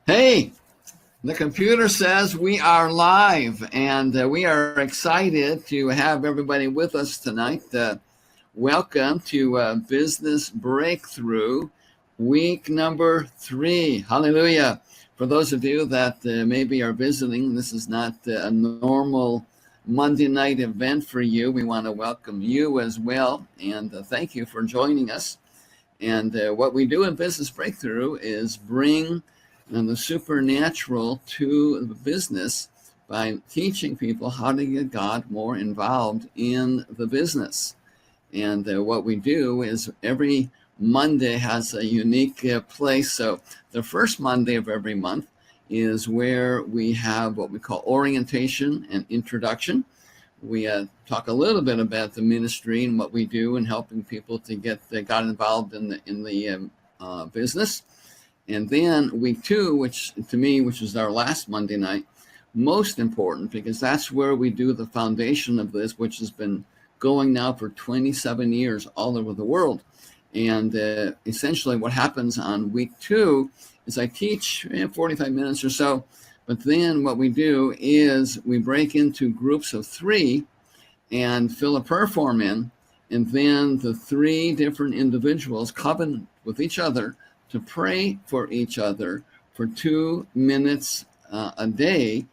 Hey, the computer says we are live, and we are excited to have everybody with us tonight. Welcome to Business Breakthrough, week number 3. Hallelujah. For those of you that maybe are visiting, this is not a normal Monday night event for you. We want to welcome you as well, and thank you for joining us. And what we do in Business Breakthrough is bring the supernatural to the business by teaching people how to get God more involved in the business. And what we do is every Monday has a unique place. So the first Monday of every month is where we have what we call orientation and introduction. We talk a little bit about the ministry and what we do and helping people to get God involved in the business. And then week 2, which is our last Monday night, most important because that's where we do the foundation of this, which has been going now for 27 years all over the world. And essentially what happens on week 2 is I teach 45 minutes or so, but then what we do is we break into groups of 3 and fill a prayer form in, and then the 3 different individuals covenant with each other to pray for each other for 2 minutes a day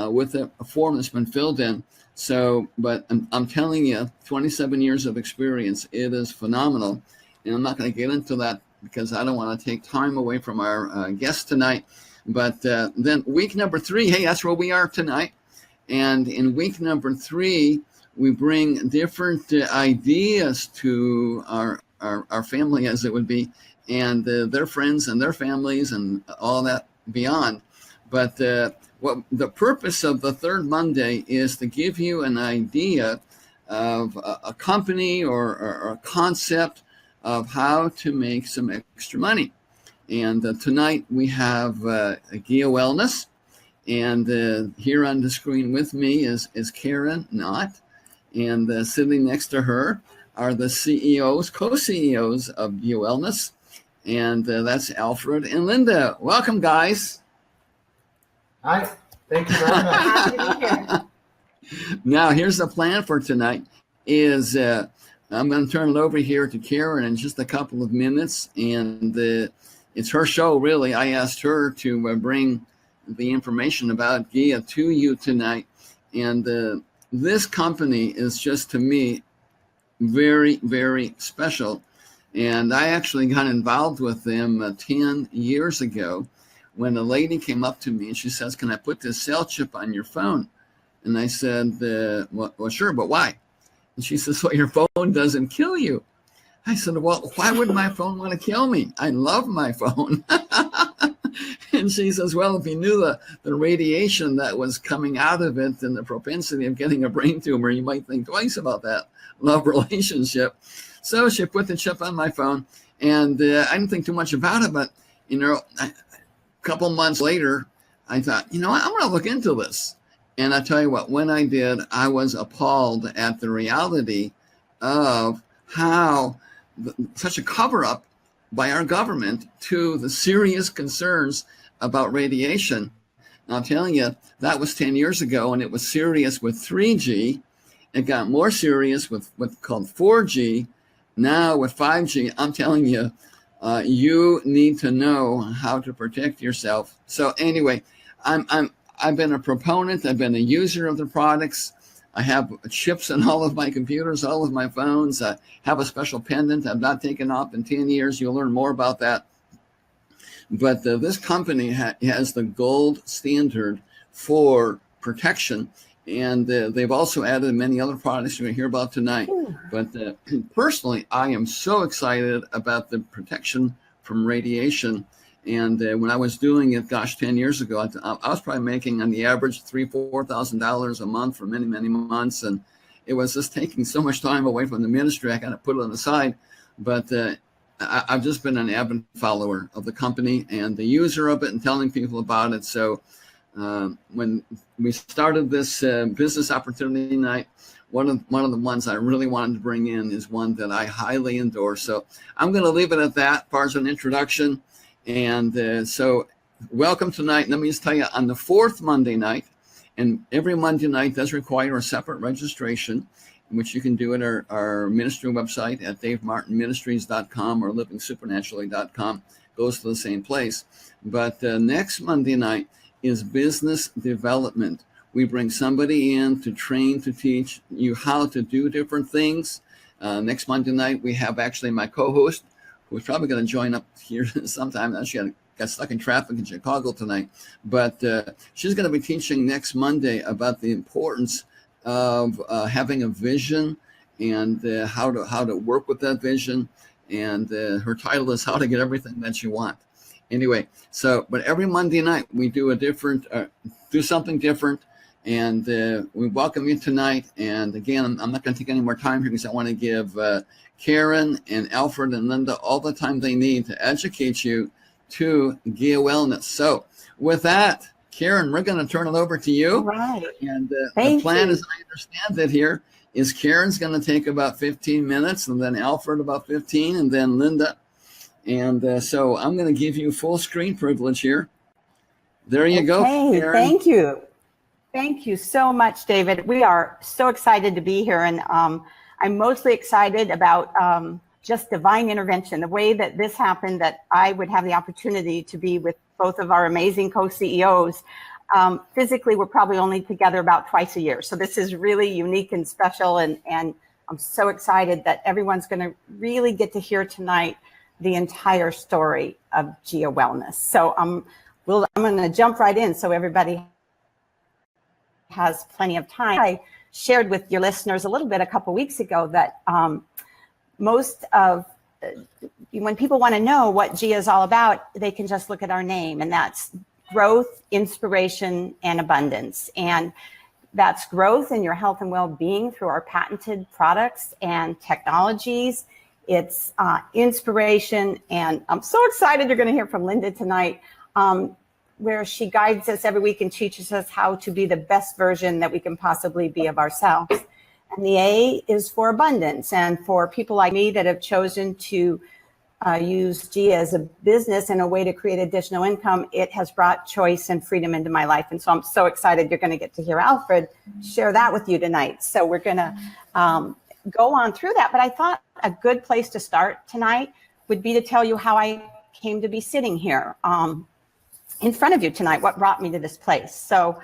with a form that's been filled in. So, but I'm telling you, 27 years of experience, it is phenomenal. And I'm not going to get into that because I don't want to take time away from our guest tonight. But then week number 3, hey, that's where we are tonight. And in week number 3, we bring different ideas to our family, as it would be, and their friends and their families and all that beyond. But what the purpose of the third Monday is to give you an idea of a company or a concept of how to make some extra money. And tonight we have GIA Wellness, and here on the screen with me is Karen Knott, and sitting next to her are the CEOs, co-CEOs of GIA Wellness. And that's Alfred and Linda. Welcome, guys. Hi. Thank you very much. Happy to be here. Now, here's the plan for tonight is I'm going to turn it over here to Karen in just a couple of minutes. And it's her show, really. I asked her to bring the information about GIA to you tonight. And this company is just, to me, very, very special. And I actually got involved with them 10 years ago when a lady came up to me and she says, "Can I put this cell chip on your phone?" And I said, well, sure, but why? And she says, "Well, your phone doesn't kill you." I said, "Well, why would my phone want to kill me? I love my phone." And she says, "Well, if you knew the radiation that was coming out of it and the propensity of getting a brain tumor, you might think twice about that love relationship." So she put the chip on my phone, and I didn't think too much about it. But, a couple months later, I thought, I'm going to look into this. And I tell you what, when I did, I was appalled at the reality of how such a cover-up by our government to the serious concerns about radiation. And I'm telling you, that was 10 years ago, and it was serious with 3G. It got more serious with what's called 4G. Now with 5G, I'm telling you, you need to know how to protect yourself. So anyway, I've been a proponent. I've been a user of the products. I have chips in all of my computers, all of my phones. I have a special pendant I've not taken off in 10 years. You'll learn more about that. But this company has the gold standard for protection. And they've also added many other products you're going to hear about tonight. But personally, I am so excited about the protection from radiation. And when I was doing it, 10 years ago, I was probably making on the average $3,000-$4,000 a month for many, many months. And it was just taking so much time away from the ministry, I kind of put it on the side. But I've just been an avid follower of the company and the user of it and telling people about it. So when we started this business opportunity night, one of the ones I really wanted to bring in is one that I highly endorse. So I'm going to leave it at that as far as an introduction. And so welcome tonight. Let me just tell you, on the fourth Monday night, and every Monday night does require a separate registration, which you can do at our ministry website at davemartinministries.com or livingsupernaturally.com. Goes to the same place. But next Monday night is business development. We bring somebody in to train, to teach you how to do different things. Next Monday night, we have actually my co-host, who's probably going to join up here sometime. She got stuck in traffic in Chicago tonight. But she's going to be teaching next Monday about the importance of having a vision and how to work with that vision. And her title is How to Get Everything That You Want. Anyway, but every Monday night we do do something different. And we welcome you tonight. And again, I'm not going to take any more time here because I want to give Karen and Alfred and Linda all the time they need to educate you to GIA Wellness. So with that, Karen, we're going to turn it over to you. All right. And the plan, as I understand it here, is Karen's going to take about 15 minutes, and then Alfred about 15, and then Linda. And so I'm going to give you full screen privilege here. There you go, Karen. Thank you. Thank you so much, David. We are so excited to be here. And I'm mostly excited about just divine intervention, the way that this happened, that I would have the opportunity to be with both of our amazing co-CEOs. Physically, we're probably only together about twice a year. So this is really unique and special. And I'm so excited that everyone's going to really get to hear tonight the entire story of GIA Wellness. So I'm going to jump right in so everybody has plenty of time. I shared with your listeners a little bit a couple weeks ago that when people want to know what GIA is all about, they can just look at our name, and that's growth, inspiration, and abundance. And that's growth in your health and well-being through our patented products and technologies. It's inspiration, and I'm so excited you're going to hear from Linda tonight, where she guides us every week and teaches us how to be the best version that we can possibly be of ourselves. And the A is for abundance. And for people like me that have chosen to use GIA as a business and a way to create additional income, it has brought choice and freedom into my life. And so I'm so excited you're going to get to hear Alfred share that with you tonight. So we're going to go on through that. But I thought a good place to start tonight would be to tell you how I came to be sitting here in front of you tonight, what brought me to this place. So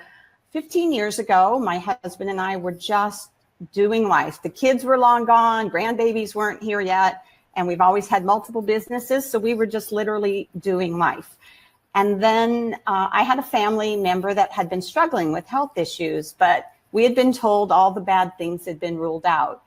15 years ago, my husband and I were just doing life. The kids were long gone, grandbabies weren't here yet, and we've always had multiple businesses, so we were just literally doing life. And then I had a family member that had been struggling with health issues, but we had been told all the bad things had been ruled out.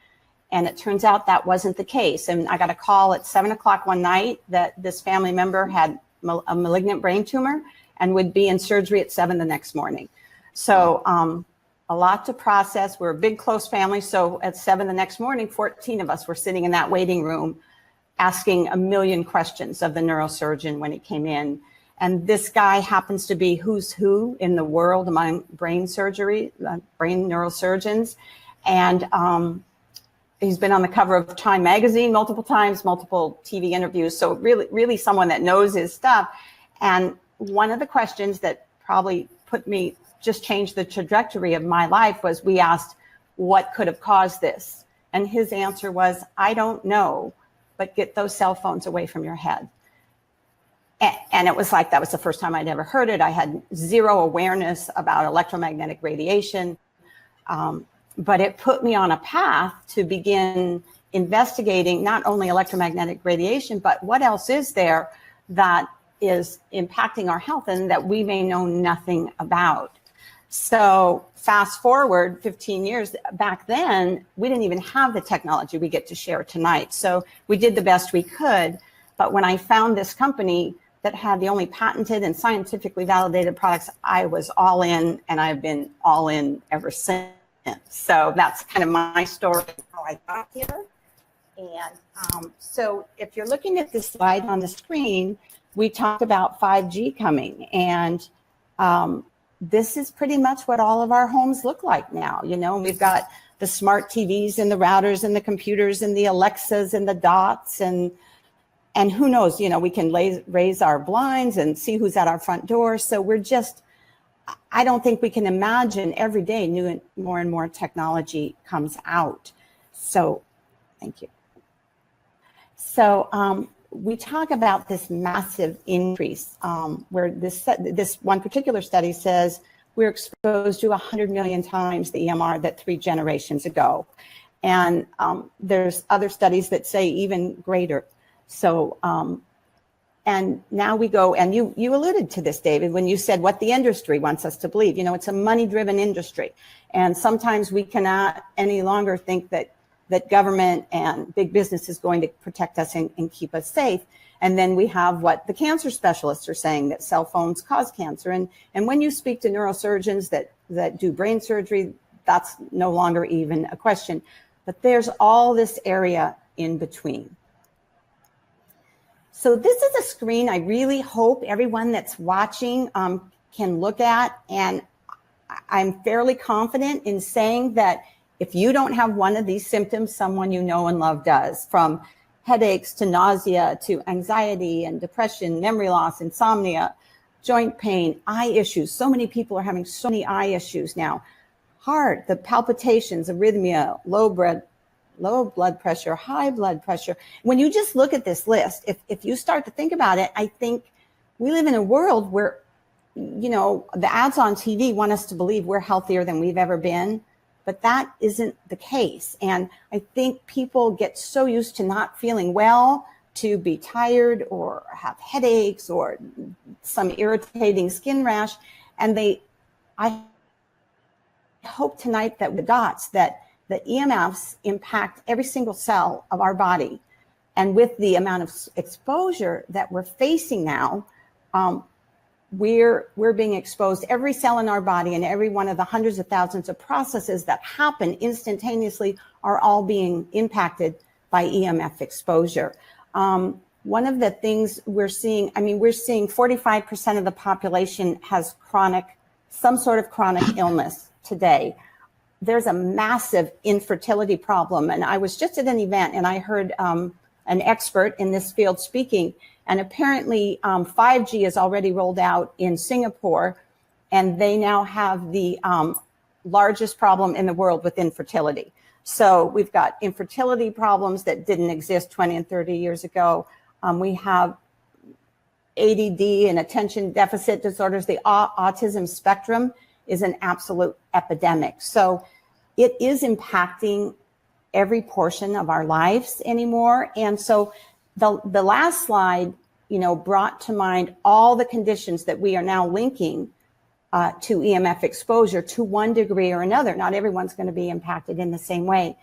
And it turns out that wasn't the case. And I got a call at 7 o'clock one night that this family member had a malignant brain tumor and would be in surgery at 7 the next morning. So a lot to process. We're a big, close family. So at 7 the next morning, 14 of us were sitting in that waiting room asking a million questions of the neurosurgeon when he came in. And this guy happens to be who's who in the world among brain neurosurgeons. And he's been on the cover of Time magazine multiple times, multiple TV interviews. So really someone that knows his stuff. And one of the questions that probably just changed the trajectory of my life was, we asked, what could have caused this? And his answer was, I don't know, but get those cell phones away from your head. And it was like, that was the first time I'd ever heard it. I had zero awareness about electromagnetic radiation. But it put me on a path to begin investigating not only electromagnetic radiation, but what else is there that is impacting our health and that we may know nothing about. So fast forward 15 years, back then, we didn't even have the technology we get to share tonight. So we did the best we could. But when I found this company that had the only patented and scientifically validated products, I was all in, and I've been all in ever since. So that's kind of my story, how I got here. And so if you're looking at this slide on the screen, we talked about 5G coming, and this is pretty much what all of our homes look like now. You know, we've got the smart TVs and the routers and the computers and the Alexas and the Dots, and and who knows, we can raise our blinds and see who's at our front door. So I don't think we can imagine every day more and more technology comes out. So thank you. So we talk about this massive increase where this one particular study says we're exposed to 100 million times the EMR that 3 generations ago. And there's other studies that say even greater. So, and now we go, and you alluded to this, David, when you said what the industry wants us to believe. It's a money-driven industry. And sometimes we cannot any longer think that government and big business is going to protect us and keep us safe. And then we have what the cancer specialists are saying, that cell phones cause cancer. And when you speak to neurosurgeons that do brain surgery, that's no longer even a question. But there's all this area in between. So this is a screen I really hope everyone that's watching can look at. And I'm fairly confident in saying that if you don't have one of these symptoms, someone you know and love does, from headaches to nausea to anxiety and depression, memory loss, insomnia, joint pain, eye issues. So many people are having so many eye issues now. Heart, the palpitations, arrhythmia, low blood pressure, high blood pressure. When you just look at this list, if you start to think about it, I think we live in a world where, the ads on TV want us to believe we're healthier than we've ever been, but that isn't the case. And I think people get so used to not feeling well, to be tired or have headaches or some irritating skin rash. And I hope tonight that the dots that the EMFs impact every single cell of our body. And with the amount of exposure that we're facing now, we're being exposed. Every cell in our body and every one of the hundreds of thousands of processes that happen instantaneously are all being impacted by EMF exposure. One of the things we're seeing 45% of the population has some sort of chronic illness today. There's a massive infertility problem. And I was just at an event and I heard an expert in this field speaking, and apparently 5G is already rolled out in Singapore, and they now have the largest problem in the world with infertility. So we've got infertility problems that didn't exist 20 and 30 years ago. We have ADD and attention deficit disorders. The autism spectrum is an absolute epidemic. So it is impacting every portion of our lives anymore. And so the last slide, brought to mind all the conditions that we are now linking to EMF exposure to one degree or another. Not everyone's going to be impacted in the same way.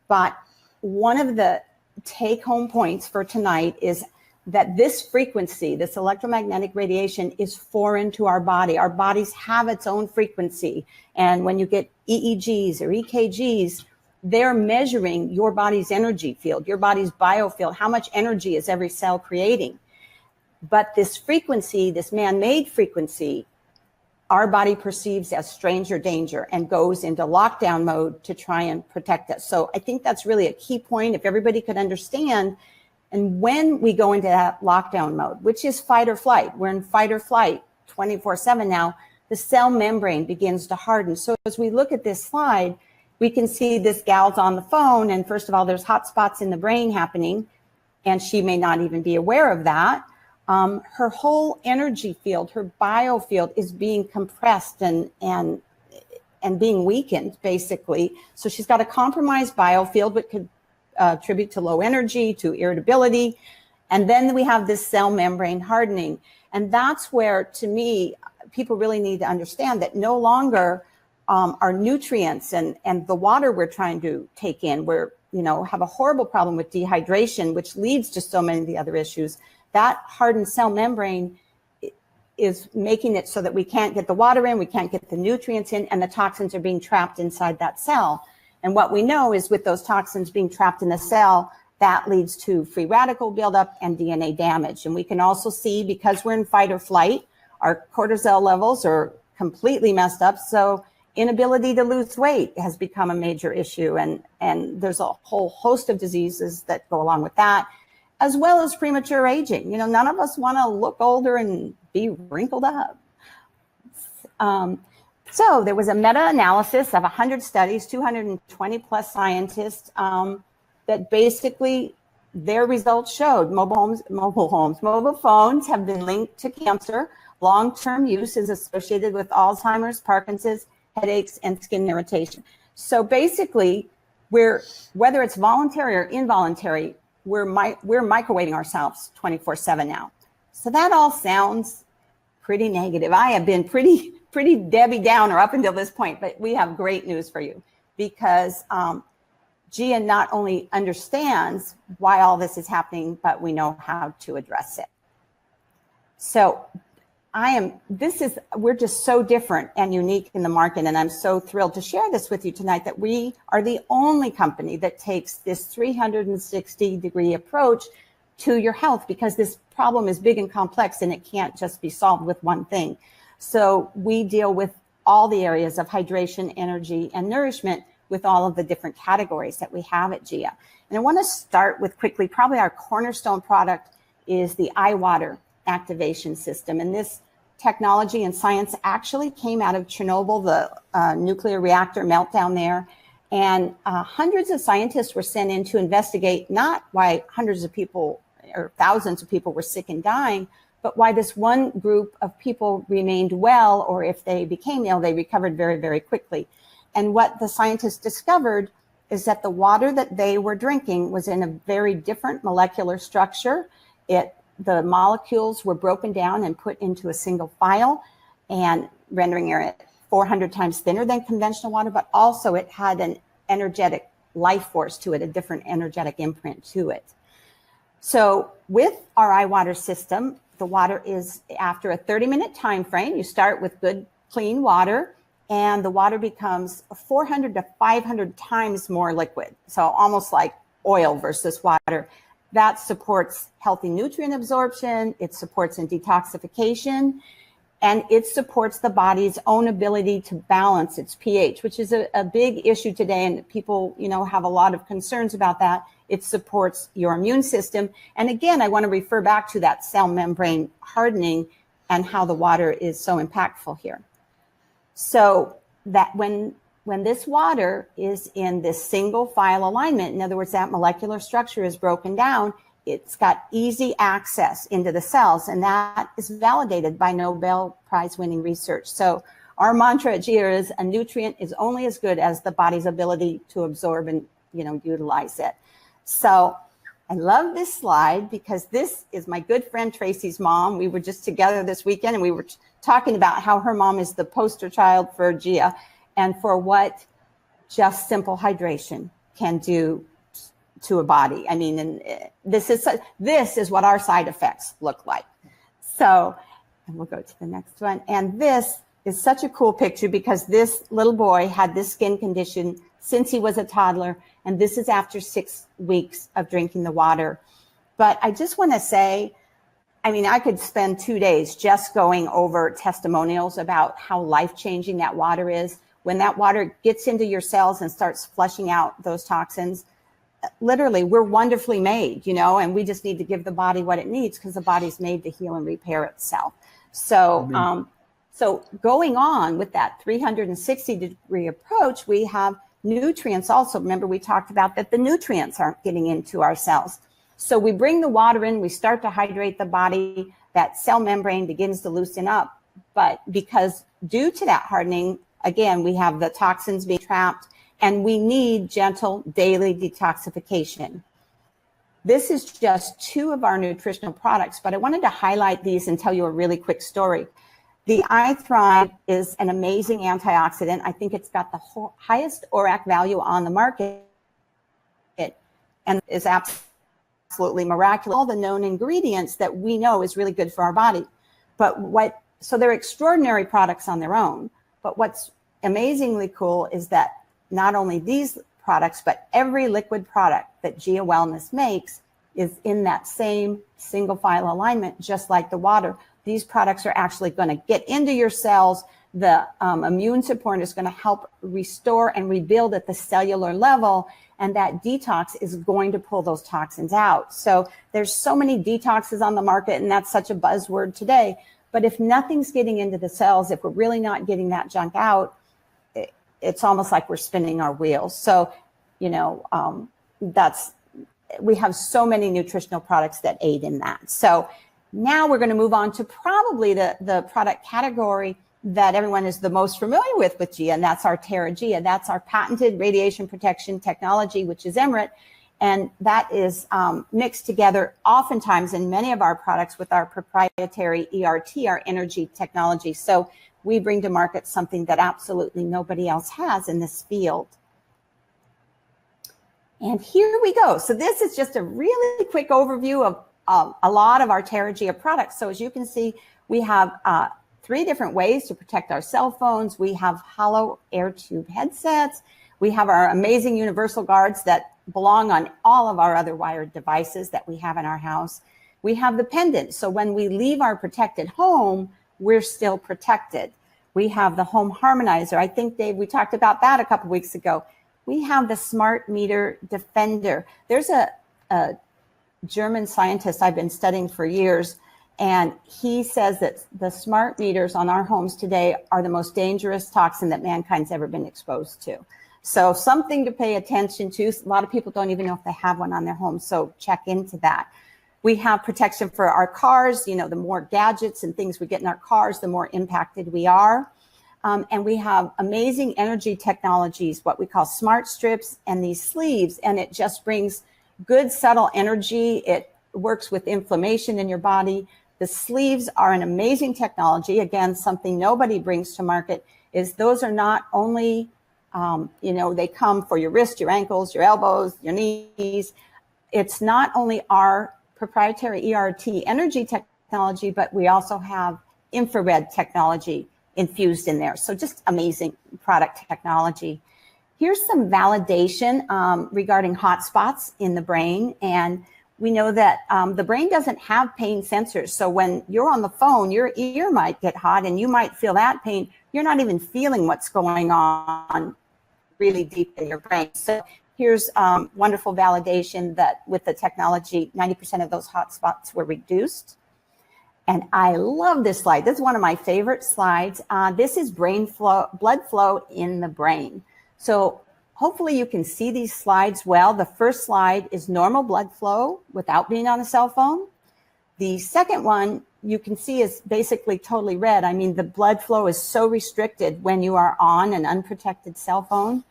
But one of the take-home points for tonight is that this frequency, this electromagnetic radiation, is foreign to our body. Our bodies have its own frequency. And when you get EEGs or EKGs, they're measuring your body's energy field, your body's biofield, how much energy is every cell creating. But this frequency, this man-made frequency, our body perceives as stranger danger and goes into lockdown mode to try and protect us. So I think that's really a key point. If everybody could understand. And when we go into that lockdown mode, which is fight or flight, we're in fight or flight 24/7 now, the cell membrane begins to harden. So as we look at this slide, we can see this gal's on the phone. And first of all, there's hot spots in the brain happening, and she may not even be aware of that. Her whole energy field, her biofield is being compressed and being weakened, basically. So she's got a compromised biofield, which could attribute to low energy, to irritability. And then we have this cell membrane hardening. And that's where, to me, people really need to understand that no longer our nutrients and the water we're trying to take in, have a horrible problem with dehydration, which leads to so many of the other issues. That hardened cell membrane is making it so that we can't get the water in, we can't get the nutrients in, and the toxins are being trapped inside that cell. And what we know is with those toxins being trapped in the cell, that leads to free radical buildup and DNA damage. And we can also see, because we're in fight or flight, our cortisol levels are completely messed up. So inability to lose weight has become a major issue. And there's a whole host of diseases that go along with that. as well as premature aging. You know, none of us want to look older and be wrinkled up. So there was a meta-analysis of 100 studies, 220 plus scientists, that basically their results showed mobile phones have been linked to cancer. Long-term use is associated with Alzheimer's, Parkinson's, headaches, and skin irritation. So basically, whether it's voluntary or involuntary, we're microwaving ourselves 24/7 now. So that all sounds pretty negative. I have been pretty Debbie Downer up until this point, but we have great news for you, because GIA not only understands why all this is happening, but we know how to address it. So we're just so different and unique in the market, and I'm so thrilled to share this with you tonight, that we are the only company that takes this 360-degree approach to your health, because this problem is big and complex and it can't just be solved with one thing. So we deal with all the areas of hydration, energy, and nourishment with all of the different categories that we have at GIA. And I want to start with quickly, probably our cornerstone product is the eye water activation system. And this technology and science actually came out of Chernobyl, the nuclear reactor meltdown there. And hundreds of scientists were sent in to investigate not why hundreds of people or thousands of people were sick and dying, but why this one group of people remained well, or if they became ill, they recovered very, very quickly. And what the scientists discovered is that the water that they were drinking was in a very different molecular structure. The molecules were broken down and put into a single file, and rendering it 400 times thinner than conventional water, but also it had an energetic life force to it, a different energetic imprint to it. So with our eye water system, the water is, after a 30-minute time frame, you start with good, clean water, and the water becomes 400 to 500 times more liquid. So almost like oil versus water. That supports healthy nutrient absorption, it supports in detoxification, and it supports the body's own ability to balance its pH, which is a big issue today, and people, have a lot of concerns about that. It supports your immune system. And again, I want to refer back to that cell membrane hardening and how the water is so impactful here. So that when this water is in this single file alignment, in other words, that molecular structure is broken down, it's got easy access into the cells, and that is validated by Nobel Prize winning research. So our mantra at GIA is a nutrient is only as good as the body's ability to absorb and utilize it. So I love this slide because this is my good friend Tracy's mom. We were just together this weekend and we were talking about how her mom is the poster child for GIA and for what just simple hydration can do to a body. I mean, and this is what our side effects look like. So, and we'll go to the next one. And this is such a cool picture because this little boy had this skin condition since he was a toddler. And this is after 6 weeks of drinking the water. But I just want to say, I could spend 2 days just going over testimonials about how life-changing that water is. When that water gets into your cells and starts flushing out those toxins, literally, we're wonderfully made, and we just need to give the body what it needs because the body's made to heal and repair itself. So, so going on with that 360-degree approach, we have nutrients also. Remember, we talked about that the nutrients aren't getting into our cells. So we bring the water in, we start to hydrate the body, that cell membrane begins to loosen up. But because due to that hardening, again, we have the toxins being trapped, and we need gentle daily detoxification. This is just 2 of our nutritional products, but I wanted to highlight these and tell you a really quick story. The iThrive is an amazing antioxidant. I think it's got the highest ORAC value on the market and is absolutely miraculous. All the known ingredients that we know is really good for our body. So they're extraordinary products on their own. But what's amazingly cool is that not only these products, but every liquid product that GIA Wellness makes is in that same single file alignment, just like the water. These products are actually going to get into your cells, the immune support is going to help restore and rebuild at the cellular level. And that detox is going to pull those toxins out. So there's so many detoxes on the market, and that's such a buzzword today. But if nothing's getting into the cells, if we're really not getting that junk out, it's almost like we're spinning our wheels. So, we have so many nutritional products that aid in that. So now we're going to move on to probably the product category that everyone is the most familiar with GIA, and that's our Terra GIA. That's our patented radiation protection technology, which is Emirate. And that is mixed together oftentimes in many of our products with our proprietary ERT, our energy technology. So we bring to market something that absolutely nobody else has in this field. And here we go. So this is just a really quick overview of a lot of our Terra GIA products. So as you can see, we have 3 different ways to protect our cell phones. We have hollow air tube headsets. We have our amazing universal guards that belong on all of our other wired devices that we have in our house. We have the pendant. So when we leave our protected home, we're still protected. We have the home harmonizer. I think, Dave, we talked about that a couple weeks ago. We have the smart meter defender. There's a German scientist I've been studying for years, and he says that the smart meters on our homes today are the most dangerous toxin that mankind's ever been exposed to. So something to pay attention to. A lot of people don't even know if they have one on their home, so check into that. We have protection for our cars. The more gadgets and things we get in our cars, the more impacted we are. And we have amazing energy technologies, what we call smart strips and these sleeves, and it just brings good, subtle energy. It works with inflammation in your body. The sleeves are an amazing technology. Again, something nobody brings to market is those are not only, they come for your wrist, your ankles, your elbows, your knees. It's not only our proprietary ERT energy technology, but we also have infrared technology infused in there. So just amazing product technology. Here's some validation regarding hotspots in the brain. And we know that the brain doesn't have pain sensors. So when you're on the phone, your ear might get hot and you might feel that pain. You're not even feeling what's going on really deep in your brain. So here's wonderful validation that with the technology, 90% of those hotspots were reduced. And I love this slide. This is one of my favorite slides. This is brain flow, blood flow in the brain. So hopefully you can see these slides well. The first slide is normal blood flow without being on a cell phone. The second one you can see is basically totally red. I mean, the blood flow is so restricted when you are on an unprotected cell phone.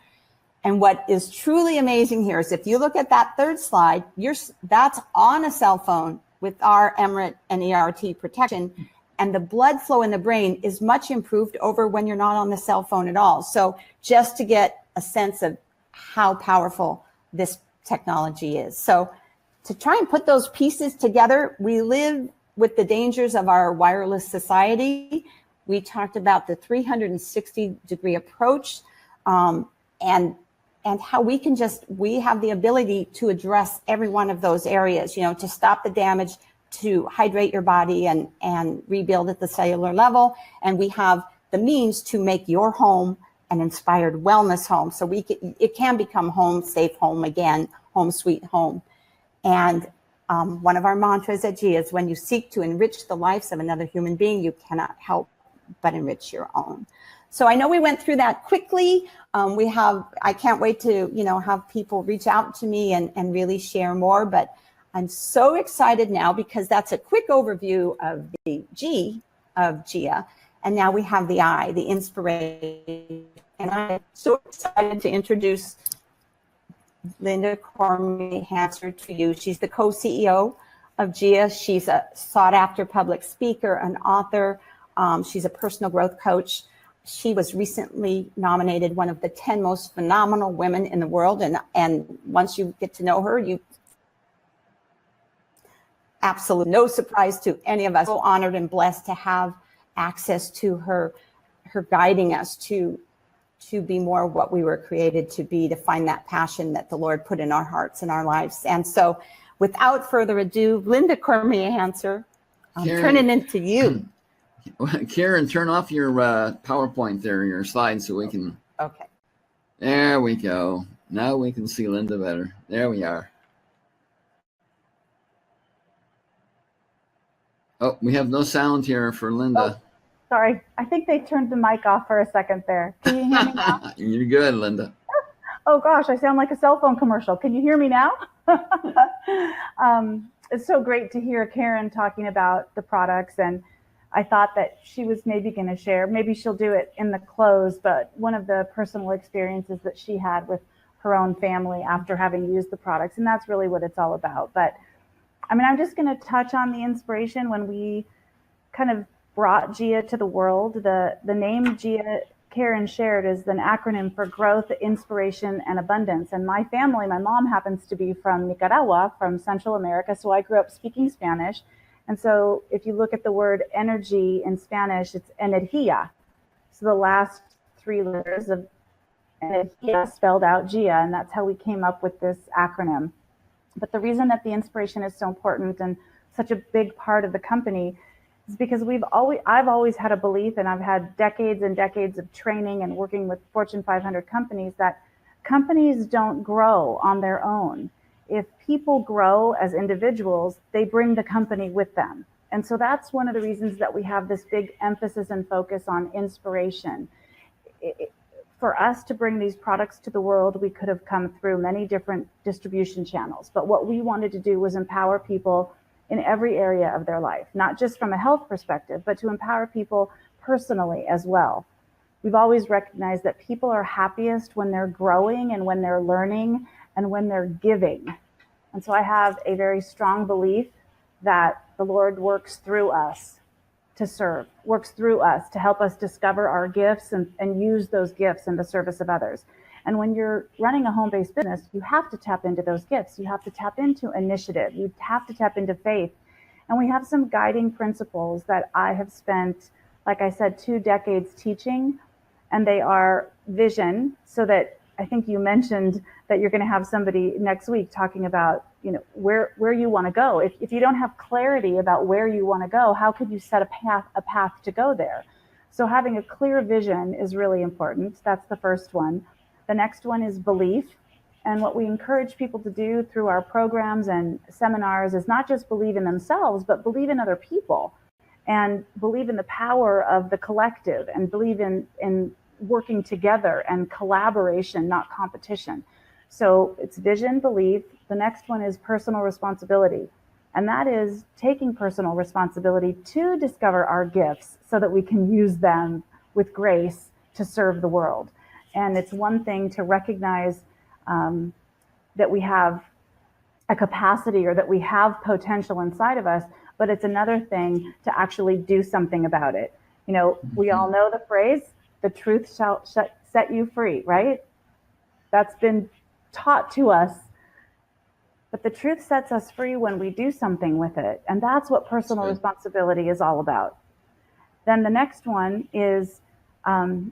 And what is truly amazing here is if you look at that third slide, that's on a cell phone with our Emirate and ERT protection, and the blood flow in the brain is much improved over when you're not on the cell phone at all. So just to get a sense of how powerful this technology is. So to try and put those pieces together, we live with the dangers of our wireless society. We talked about the 360-degree approach, and how we have the ability to address every one of those areas, to stop the damage, to hydrate your body and rebuild at the cellular level. And we have the means to make your home an inspired wellness home. So it can become home, safe home again, home sweet home. And one of our mantras at GIA is when you seek to enrich the lives of another human being, you cannot help but enrich your own. So I know we went through that quickly. I can't wait to, have people reach out to me and really share more, but I'm so excited now because that's a quick overview of the G of GIA. And now we have the I, the inspiration. And I'm so excited to introduce Linda Cormier-Hanser to you. She's the co-CEO of GIA. She's a sought after public speaker, an author. She's a personal growth coach. She was recently nominated one of the 10 most phenomenal women in the world. And once you get to know her, you absolutely no surprise to any of us. So honored and blessed to have access to her guiding us to be more what we were created to be, to find that passion that the Lord put in our hearts and our lives. And so without further ado, Linda Cormier-Hanser, I'm turning it to you. Karen, turn off your PowerPoint there, your slides, so we can. Okay. There we go. Now we can see Linda better. There we are. Oh, we have no sound here for Linda. Oh, sorry. I think they turned the mic off for a second there. Can you hear me now? You're good, Linda. Oh gosh, I sound like a cell phone commercial. Can you hear me now? It's so great to hear Karen talking about the products, and I thought that she was maybe going to share, maybe she'll do it in the close, but one of the personal experiences that she had with her own family after having used the products, and that's really what it's all about. But I mean, I'm just going to touch on the inspiration when we kind of brought GIA to the world. The name GIA, Karen shared, is an acronym for growth, inspiration, and abundance. And my family, my mom happens to be from Nicaragua, from Central America, so I grew up speaking Spanish. And so if you look at the word energy in Spanish, it's energía. So the last three letters of energía spelled out GIA, and that's how we came up with this acronym. But the reason that the inspiration is so important and such a big part of the company is because I've always had a belief, and I've had decades and decades of training and working with Fortune 500 companies, that companies don't grow on their own. If people grow as individuals, they bring the company with them. And so that's one of the reasons that we have this big emphasis and focus on inspiration. For us to bring these products to the world, we could have come through many different distribution channels. But what we wanted to do was empower people in every area of their life, not just from a health perspective, but to empower people personally as well. We've always recognized that people are happiest when they're growing and when they're learning and when they're giving. And so I have a very strong belief that the Lord works through us to serve, works through us to help us discover our gifts and use those gifts in the service of others. And when you're running a home-based business, you have to tap into those gifts. You have to tap into initiative. You have to tap into faith. And we have some guiding principles that I have spent, like I said, 2 decades teaching, and they are vision, so that I think you mentioned that you're going to have somebody next week talking about, you know, where you want to go. If you don't have clarity about where you want to go, how could you set a path to go there? So having a clear vision is really important. That's the first one. The next one is belief. And what we encourage people to do through our programs and seminars is not just believe in themselves, but believe in other people and believe in the power of the collective and believe in working together and collaboration, not competition. So it's vision, belief. The next one is personal responsibility. And that is taking personal responsibility to discover our gifts so that we can use them with grace to serve the world. And it's one thing to recognize that we have a capacity or that we have potential inside of us, but it's another thing to actually do something about it. You know, we all know the phrase, the truth shall set you free, right? That's been taught to us. But the truth sets us free when we do something with it. And that's what personal responsibility is all about. Then the next one is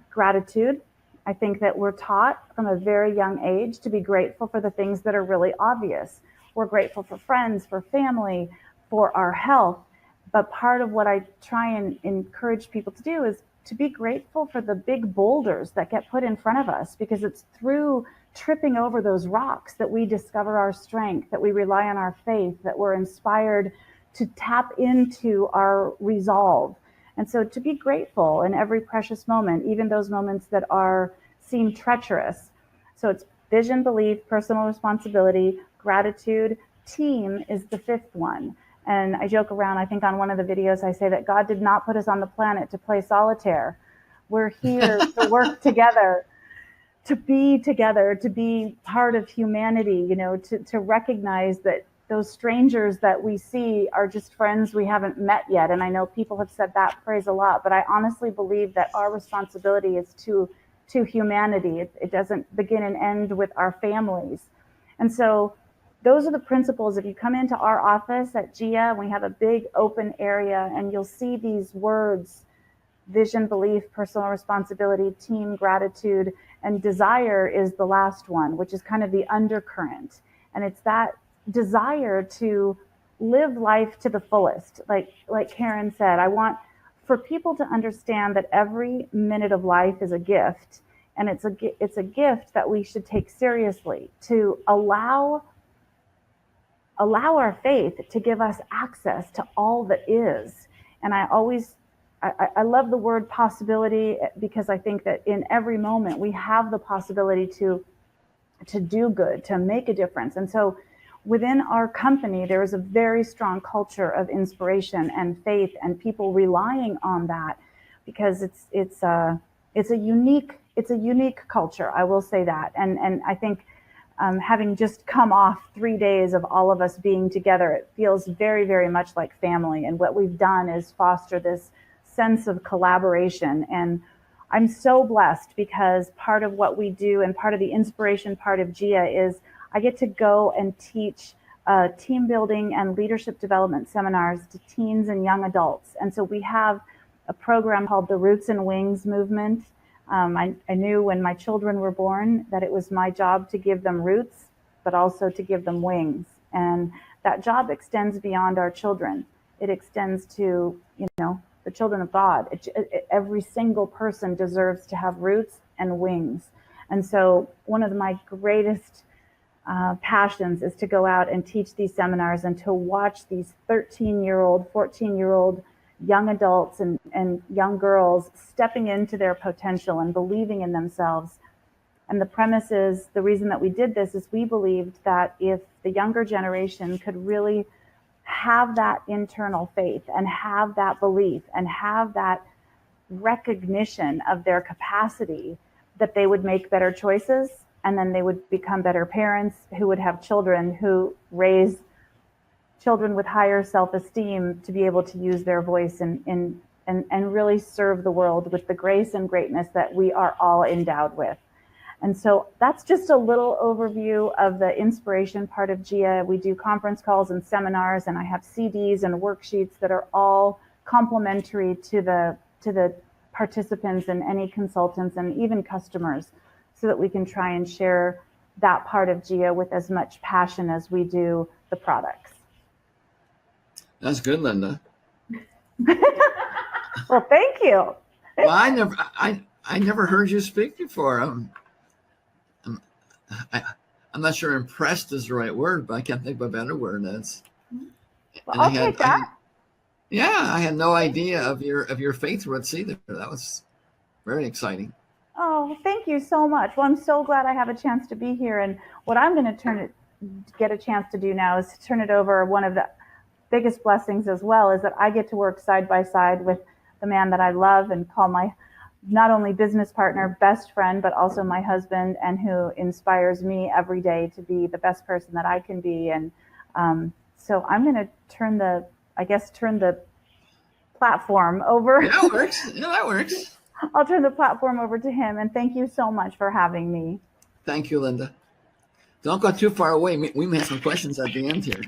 gratitude. I think that we're taught from a very young age to be grateful for the things that are really obvious. We're grateful for friends, for family, for our health. But part of what I try and encourage people to do is to be grateful for the big boulders that get put in front of us, because it's through tripping over those rocks that we discover our strength, that we rely on our faith, that we're inspired to tap into our resolve. And so to be grateful in every precious moment, even those moments that seem treacherous. So it's vision, belief, personal responsibility, gratitude. Team is the 5th one. And I joke around, I think on one of the videos, I say that God did not put us on the planet to play solitaire. We're here to work together, to be part of humanity, you know, to recognize that those strangers that we see are just friends we haven't met yet. And I know people have said that phrase a lot, but I honestly believe that our responsibility is to humanity. It doesn't begin and end with our families. And so those are the principles. If you come into our office at GIA, we have a big open area and you'll see these words: vision, belief, personal responsibility, team, gratitude, and desire is the last one, which is kind of the undercurrent. And it's that desire to live life to the fullest. Like Karen said, I want for people to understand that every minute of life is a gift, and it's a gift that we should take seriously, to allow our faith to give us access to all that is. And I love the word possibility, because I think that in every moment we have the possibility to do good, to make a difference. And so within our company, there is a very strong culture of inspiration and faith, and people relying on that, because it's a unique culture. I will say that. And I think having just come off 3 days of all of us being together, it feels very, very much like family. And what we've done is foster this sense of collaboration. And I'm so blessed, because part of what we do and part of the inspiration part of GIA is I get to go and teach team building and leadership development seminars to teens and young adults. And so we have a program called the Roots and Wings movement. I knew when my children were born that it was my job to give them roots, but also to give them wings. And that job extends beyond our children. It extends to, the children of God. Every single person deserves to have roots and wings. And so one of my greatest passions is to go out and teach these seminars, and to watch these 13-year-old, 14-year-old young adults and young girls stepping into their potential and believing in themselves. And the premise is, the reason that we did this is we believed that if the younger generation could really have that internal faith and have that belief and have that recognition of their capacity, that they would make better choices, and then they would become better parents who would have children who raise children with higher self-esteem to be able to use their voice and really serve the world with the grace and greatness that we are all endowed with. And so that's just a little overview of the inspiration part of GIA. We do conference calls and seminars, and I have CDs and worksheets that are all complementary to the participants and any consultants and even customers, so that we can try and share that part of GIA with as much passion as we do the products. That's good, Linda. Well, thank you. Well, I never heard you speak before. I'm not sure impressed is the right word, but I can't think of a better word. Well, I'll take that. I had no idea of your faith roots either. That was very exciting. Oh, thank you so much. Well, I'm so glad I have a chance to be here. And what I'm going to get a chance to do now is to turn it over. One of the biggest blessings as well is that I get to work side by side with the man that I love and call my not only business partner, best friend, but also my husband, and who inspires me every day to be the best person that I can be. And so I'm going to turn the platform over. Yeah, that works. Yeah, that works. I'll turn the platform over to him. And thank you so much for having me. Thank you, Linda. Don't go too far away. We may have some questions at the end here.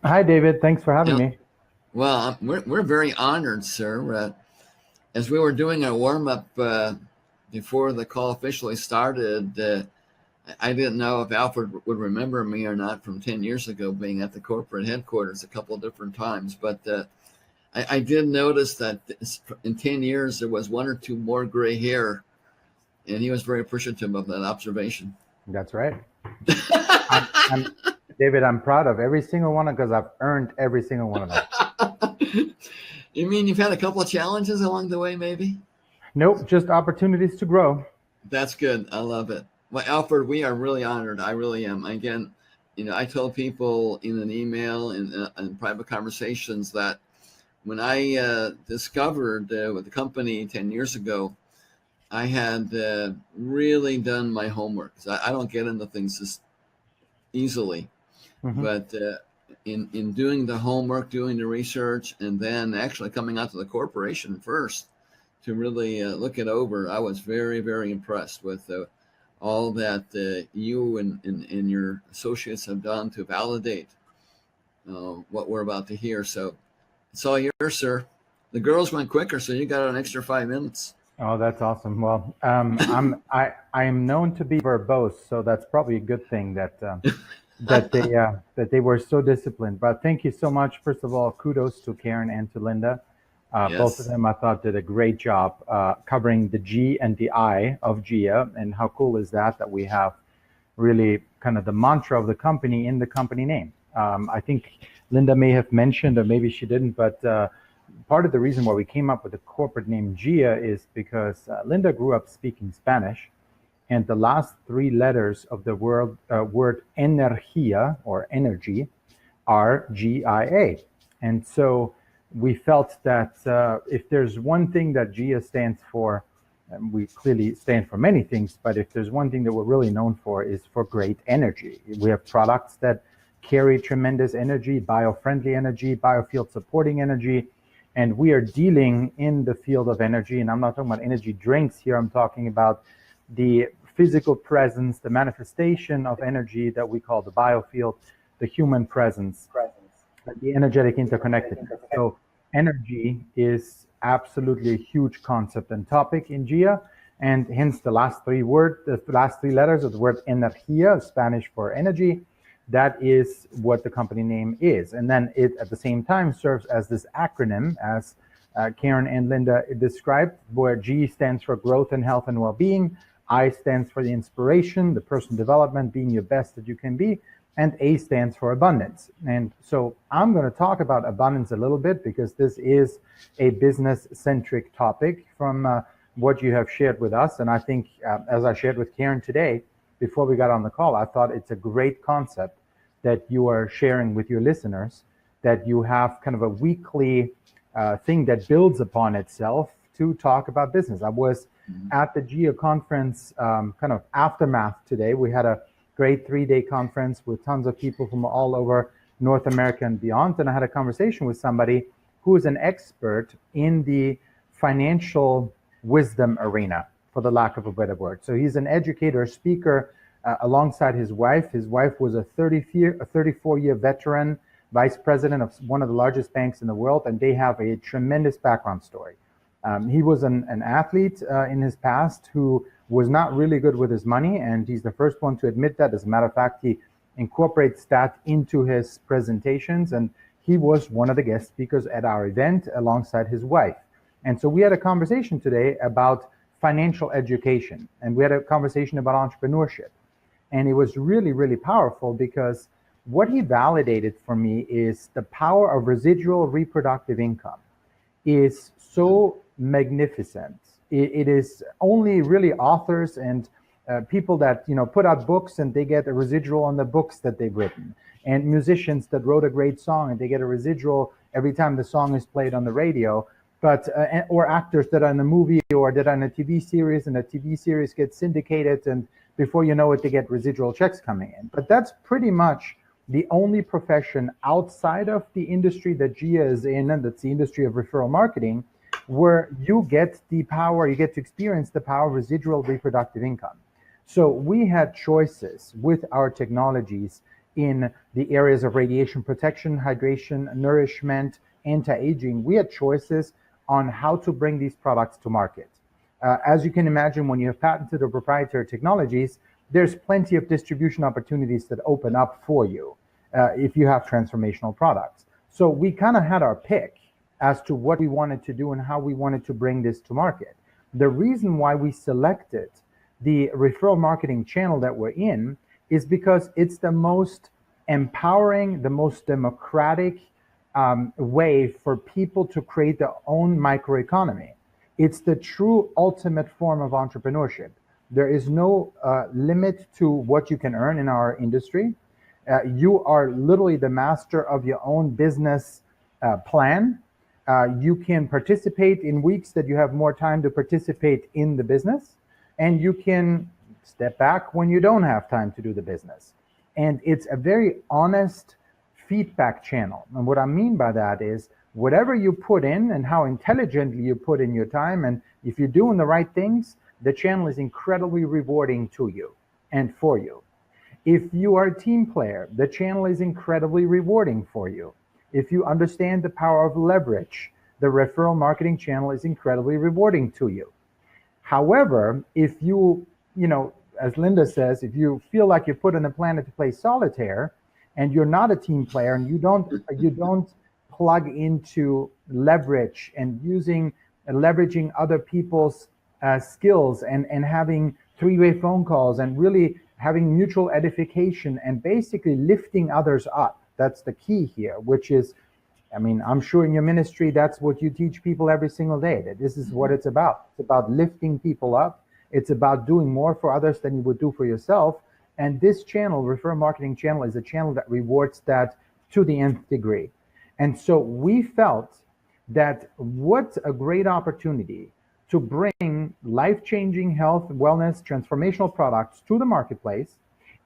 Hi, David. Thanks for having me. Well, we're very honored, sir. As we were doing our warm-up before the call officially started, I didn't know if Alfred would remember me or not from 10 years ago, being at the corporate headquarters a couple of different times. But I did notice that in 10 years, there was one or two more gray hair, and he was very appreciative of that observation. That's right. David, I'm proud of every single one, because I've earned every single one of them. You mean you've had a couple of challenges along the way, maybe? Nope, just opportunities to grow. That's good. I love it. Well, Alfred, we are really honored. I really am. Again, I told people in an email and private conversations that when I discovered with the company 10 years ago, I had really done my homework. I don't get into things just easily. Mm-hmm. But in doing the homework, doing the research, and then actually coming out to the corporation first to really look it over, I was very, very impressed with all that you and your associates have done to validate what we're about to hear. So it's all yours, sir. The girls went quicker, so you got an extra 5 minutes. Oh, that's awesome. Well, I am known to be verbose, so that's probably a good thing that that they were so disciplined. But thank you so much. First of all, kudos to Karen and to Linda. Both of Yes. them, I thought, did a great job covering the G and the I of GIA. And how cool is that we have really kind of the mantra of the company in the company name. I think Linda may have mentioned, or maybe she didn't, but part of the reason why we came up with the corporate name GIA is because Linda grew up speaking Spanish, and the last three letters of the word energía or energy are GIA. And so we felt that if there's one thing that GIA stands for, and we clearly stand for many things, but if there's one thing that we're really known for is for great energy. We have products that carry tremendous energy, bio-friendly energy, biofield supporting energy, and we are dealing in the field of energy. And I'm not talking about energy drinks here, I'm talking about the physical presence, the manifestation of energy that we call the biofield, the human presence, the energetic interconnectedness. So energy is absolutely a huge concept and topic in GIA, and hence the last three letters of the word energía, Spanish for energy. That is what the company name is. And then it at the same time serves as this acronym, as Karen and Linda described, where G stands for growth and health and well-being, I stands for the inspiration, the personal development, being your best that you can be, and A stands for abundance. And so I'm going to talk about abundance a little bit because this is a business-centric topic from what you have shared with us. And I think, as I shared with Karen today, before we got on the call, I thought it's a great concept that you are sharing with your listeners, that you have kind of a weekly thing that builds upon itself to talk about business. I was at the GIA conference kind of aftermath today. We had a great 3-day conference with tons of people from all over North America and beyond. And I had a conversation with somebody who is an expert in the financial wisdom arena, for the lack of a better word. So he's an educator, speaker, alongside his wife. His wife was a 34-year veteran, vice president of one of the largest banks in the world, and they have a tremendous background story. He was an athlete in his past who was not really good with his money, and he's the first one to admit that. As a matter of fact, he incorporates that into his presentations, and he was one of the guest speakers at our event alongside his wife. And so we had a conversation today about financial education, and we had a conversation about entrepreneurship. And it was really, really powerful because what he validated for me is the power of residual reproductive income is so magnificent. It is only really authors and people that put out books and they get a residual on the books that they've written, and musicians that wrote a great song and they get a residual every time the song is played on the radio. But or actors that are in a movie or that are in a TV series, and the TV series gets syndicated, and before you know it, they get residual checks coming in. But that's pretty much the only profession outside of the industry that GIA is in, and that's the industry of referral marketing, where you get the power, you get to experience the power of residual reproductive income. So we had choices with our technologies in the areas of radiation protection, hydration, nourishment, anti-aging. We had choices on how to bring these products to market. As you can imagine, when you have patented or proprietary technologies, there's plenty of distribution opportunities that open up for you if you have transformational products. So we kind of had our pick as to what we wanted to do and how we wanted to bring this to market. The reason why we selected the referral marketing channel that we're in is because it's the most empowering, the most democratic way for people to create their own microeconomy. It's the true ultimate form of entrepreneurship. There is no limit to what you can earn in our industry. You are literally the master of your own business plan. You can participate in weeks that you have more time to participate in the business, and you can step back when you don't have time to do the business. And it's a very honest feedback channel. And what I mean by that is whatever you put in and how intelligently you put in your time, and if you're doing the right things, the channel is incredibly rewarding to you and for you. If you are a team player, the channel is incredibly rewarding for you. If you understand the power of leverage, the referral marketing channel is incredibly rewarding to you. However, if you as Linda says, if you feel like you're put on the planet to play solitaire and you're not a team player and you don't plug into leverage and leveraging other people's skills and having three-way phone calls and really having mutual edification and basically lifting others up. That's the key here, which is, I mean, I'm sure in your ministry, that's what you teach people every single day, that this is what it's about. It's about lifting people up. It's about doing more for others than you would do for yourself. And this channel, Referral Marketing Channel, is a channel that rewards that to the nth degree. And so we felt that what a great opportunity to bring life-changing health, wellness, transformational products to the marketplace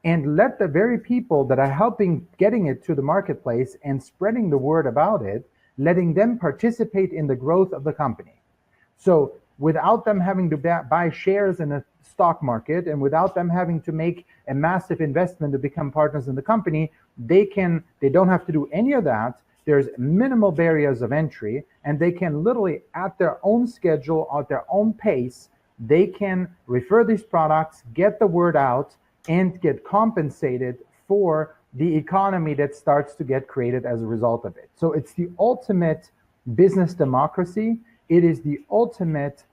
and let the very people that are helping getting it to the marketplace and spreading the word about it, letting them participate in the growth of the company. So without them having to buy shares in a stock market and without them having to make a massive investment to become partners in the company, they don't have to do any of that. There's minimal barriers of entry, and they can literally, at their own schedule, at their own pace, they can refer these products, get the word out, and get compensated for the economy that starts to get created as a result of it. So it's the ultimate business democracy. It is the ultimate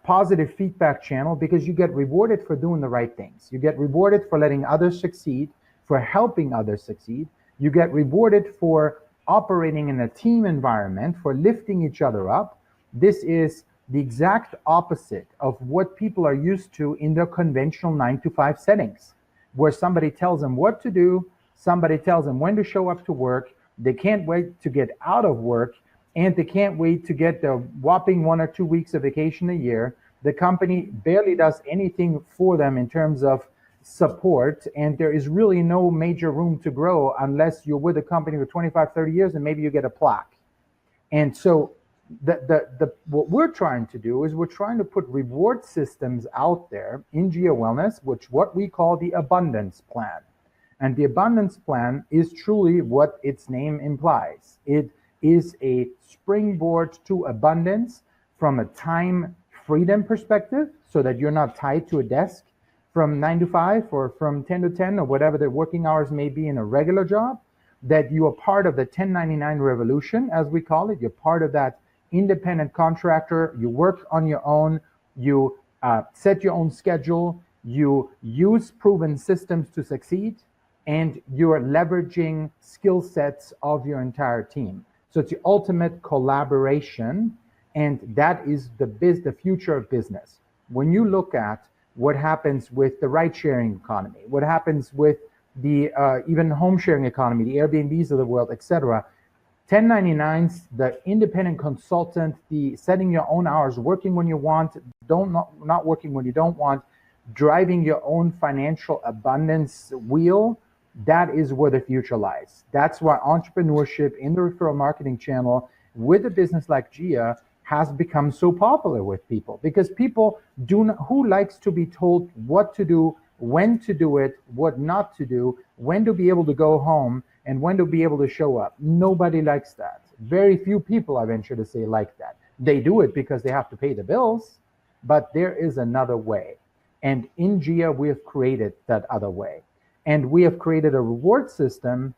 positive feedback channel because you get rewarded for doing the right things. You get rewarded for letting others succeed, for helping others succeed. You get rewarded for operating in a team environment, for lifting each other up. This is the exact opposite of what people are used to in their conventional 9-to-5 settings, where somebody tells them what to do, somebody tells them when to show up to work, they can't wait to get out of work, and they can't wait to get the whopping 1 or 2 weeks of vacation a year. The company barely does anything for them in terms of support, and there is really no major room to grow unless you're with a company for 25, 30 years and maybe you get a plaque. And so what we're trying to do is we're trying to put reward systems out there in GIA Wellness, what we call the abundance plan. And the abundance plan is truly what its name implies. It is a springboard to abundance from a time freedom perspective, so that you're not tied to a desk from 9 to 5 or from 10 to 10 or whatever the working hours may be in a regular job, that you are part of the 1099 revolution, as we call it. You're part of that independent contractor. You work on your own. You set your own schedule. You use proven systems to succeed, and you are leveraging skill sets of your entire team. So it's the ultimate collaboration, and that is the future of business. When you look at what happens with the ride-sharing economy, what happens with the even home-sharing economy, the Airbnbs of the world, etc., 1099s, the independent consultant, the setting your own hours, working when you want, not working when you don't want, driving your own financial abundance wheel, that is where the future lies. That's why entrepreneurship in the referral marketing channel with a business like GIA has become so popular with people, because people who likes to be told what to do, when to do it, what not to do, when to be able to go home, and when to be able to show up. Nobody likes that. Very few people, I venture to say, like that. They do it because they have to pay the bills, but there is another way. And in GIA, we have created that other way. And we have created a reward system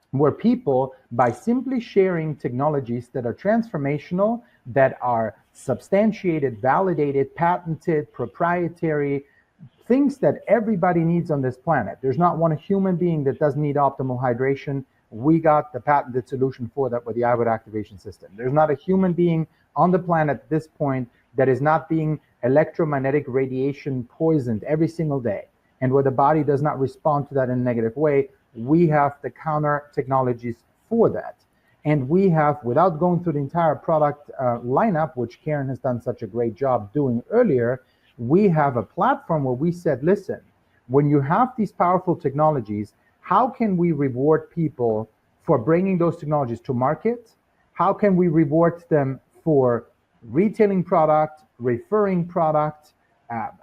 where people, by simply sharing technologies that are transformational, that are substantiated, validated, patented, proprietary, things that everybody needs on this planet. There's not one human being that doesn't need optimal hydration. We got the patented solution for that with the iWord activation system. There's not a human being on the planet at this point that is not being electromagnetic radiation poisoned every single day, and where the body does not respond to that in a negative way. We have the counter technologies for that. And we have, without going through the entire product lineup, which Karen has done such a great job doing earlier, we have a platform where we said, listen, when you have these powerful technologies, how can we reward people for bringing those technologies to market? How can we reward them for retailing product, referring product?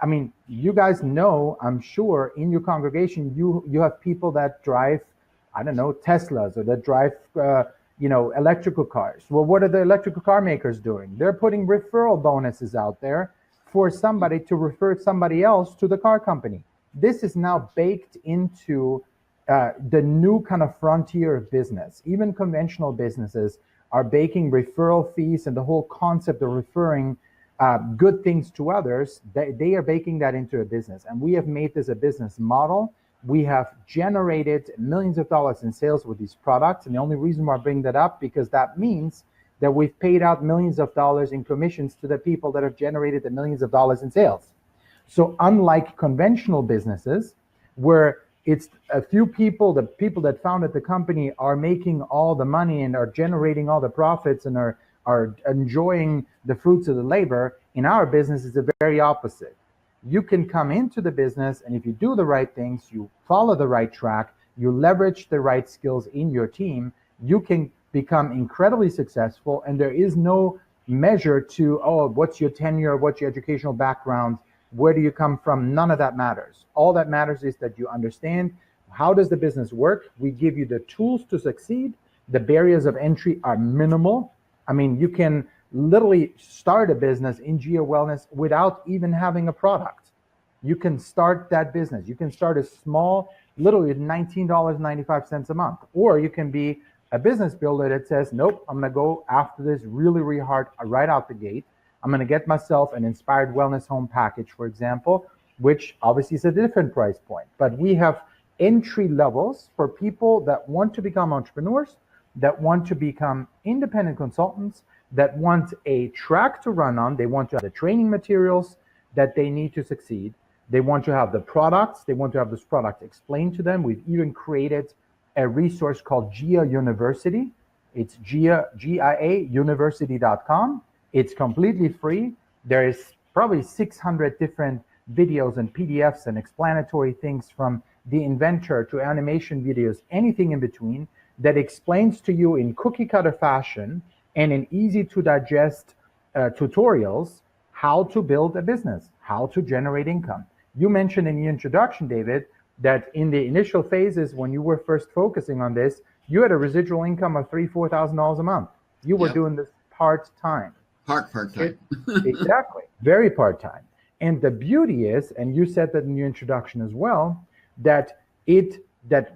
I mean, you guys know, I'm sure in your congregation, you have people that drive, I don't know, Teslas, or that drive, electrical cars. Well, what are the electrical car makers doing? They're putting referral bonuses out there for somebody to refer somebody else to the car company. This is now baked into the new kind of frontier of business. Even conventional businesses are baking referral fees and the whole concept of referring good things to others. They are baking that into a business. And we have made this a business model. We have generated millions of dollars in sales with these products. And the only reason why I bring that up, because that means that we've paid out millions of dollars in commissions to the people that have generated the millions of dollars in sales. So unlike conventional businesses, where it's a few people, the people that founded the company are making all the money and are generating all the profits and are enjoying the fruits of the labor, in our business it's the very opposite. You can come into the business, and if you do the right things, you follow the right track, you leverage the right skills in your team, you can become incredibly successful. And there is no measure to, oh, what's your tenure, what's your educational background, where do you come from? None of that matters. All that matters is that you understand how does the business work. We give you the tools to succeed. The barriers of entry are minimal. I mean, you can literally start a business in GIA Wellness without even having a product. You can start that business. You can start a small, literally $19.95 a month, or you can be a business builder that says, nope, I'm gonna go after this really, really hard right out the gate. I'm gonna get myself an inspired wellness home package, for example, which obviously is a different price point. But we have entry levels for people that want to become entrepreneurs, that want to become independent consultants, that want a track to run on. They want to have the training materials that they need to succeed. They want to have the products. They want to have this product explained to them. We've even created a resource called GIA University. It's GIA University.com. It's completely free. There is probably 600 different videos and PDFs and explanatory things, from the inventor to animation videos, anything in between, that explains to you in cookie cutter fashion and in easy to digest tutorials how to build a business, how to generate income. You mentioned in your introduction, David, that in the initial phases when you were first focusing on this, you had a residual income of $3,000-4,000 a month. You were doing this part-time. Part-time. Exactly, very part-time. And the beauty is, and you said that in your introduction as well, that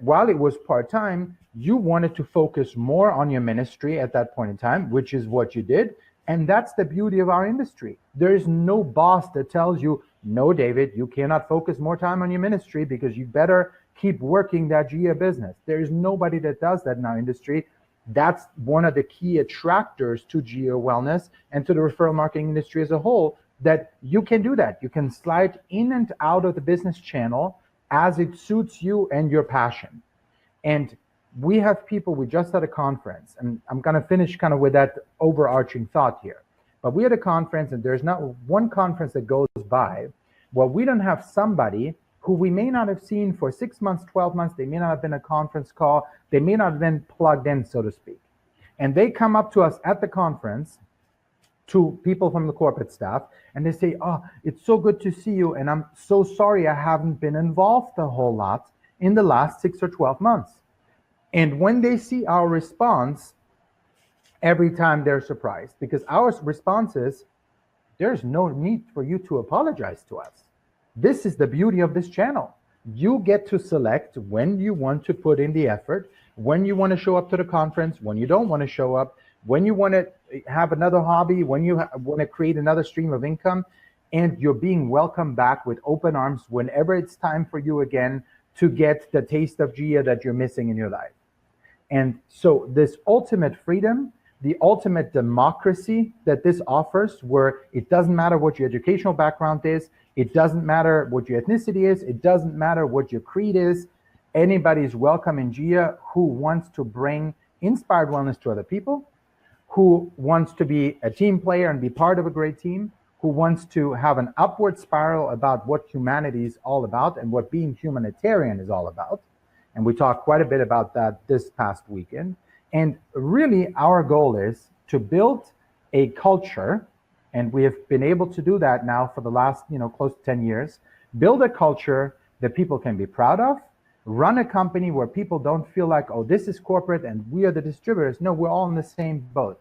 while it was part-time, you wanted to focus more on your ministry at that point in time, which is what you did. And that's the beauty of our industry. There is no boss that tells you, no, David, you cannot focus more time on your ministry because you better keep working that GIA business. There is nobody that does that in our industry. That's one of the key attractors to GIA Wellness and to the referral marketing industry as a whole, that you can do that. You can slide in and out of the business channel as it suits you and your passion. And we have people, we just had a conference, and I'm going to finish kind of with that overarching thought here. But we had a conference, and there's not one conference that goes by where we don't have somebody who we may not have seen for 6 months, 12 months. They may not have been a conference call. They may not have been plugged in, so to speak. And they come up to us at the conference, to people from the corporate staff, and they say, oh, it's so good to see you, and I'm so sorry I haven't been involved a whole lot in the last 6 or 12 months. And when they see our response, every time they're surprised, because our response is, there's no need for you to apologize to us. This is the beauty of this channel. You get to select when you want to put in the effort, when you want to show up to the conference, when you don't want to show up, when you want to have another hobby, when you want to create another stream of income, and you're being welcomed back with open arms whenever it's time for you again to get the taste of GIA that you're missing in your life. And so this ultimate freedom, the ultimate democracy that this offers, where it doesn't matter what your educational background is, it doesn't matter what your ethnicity is, it doesn't matter what your creed is, anybody's welcome in GIA who wants to bring inspired wellness to other people, who wants to be a team player and be part of a great team, who wants to have an upward spiral about what humanity is all about and what being humanitarian is all about. And we talked quite a bit about that this past weekend. And really our goal is to build a culture, and we have been able to do that now for the last, close to 10 years, build a culture that people can be proud of, run a company where people don't feel like, oh, this is corporate and we are the distributors. No, we're all in the same boat.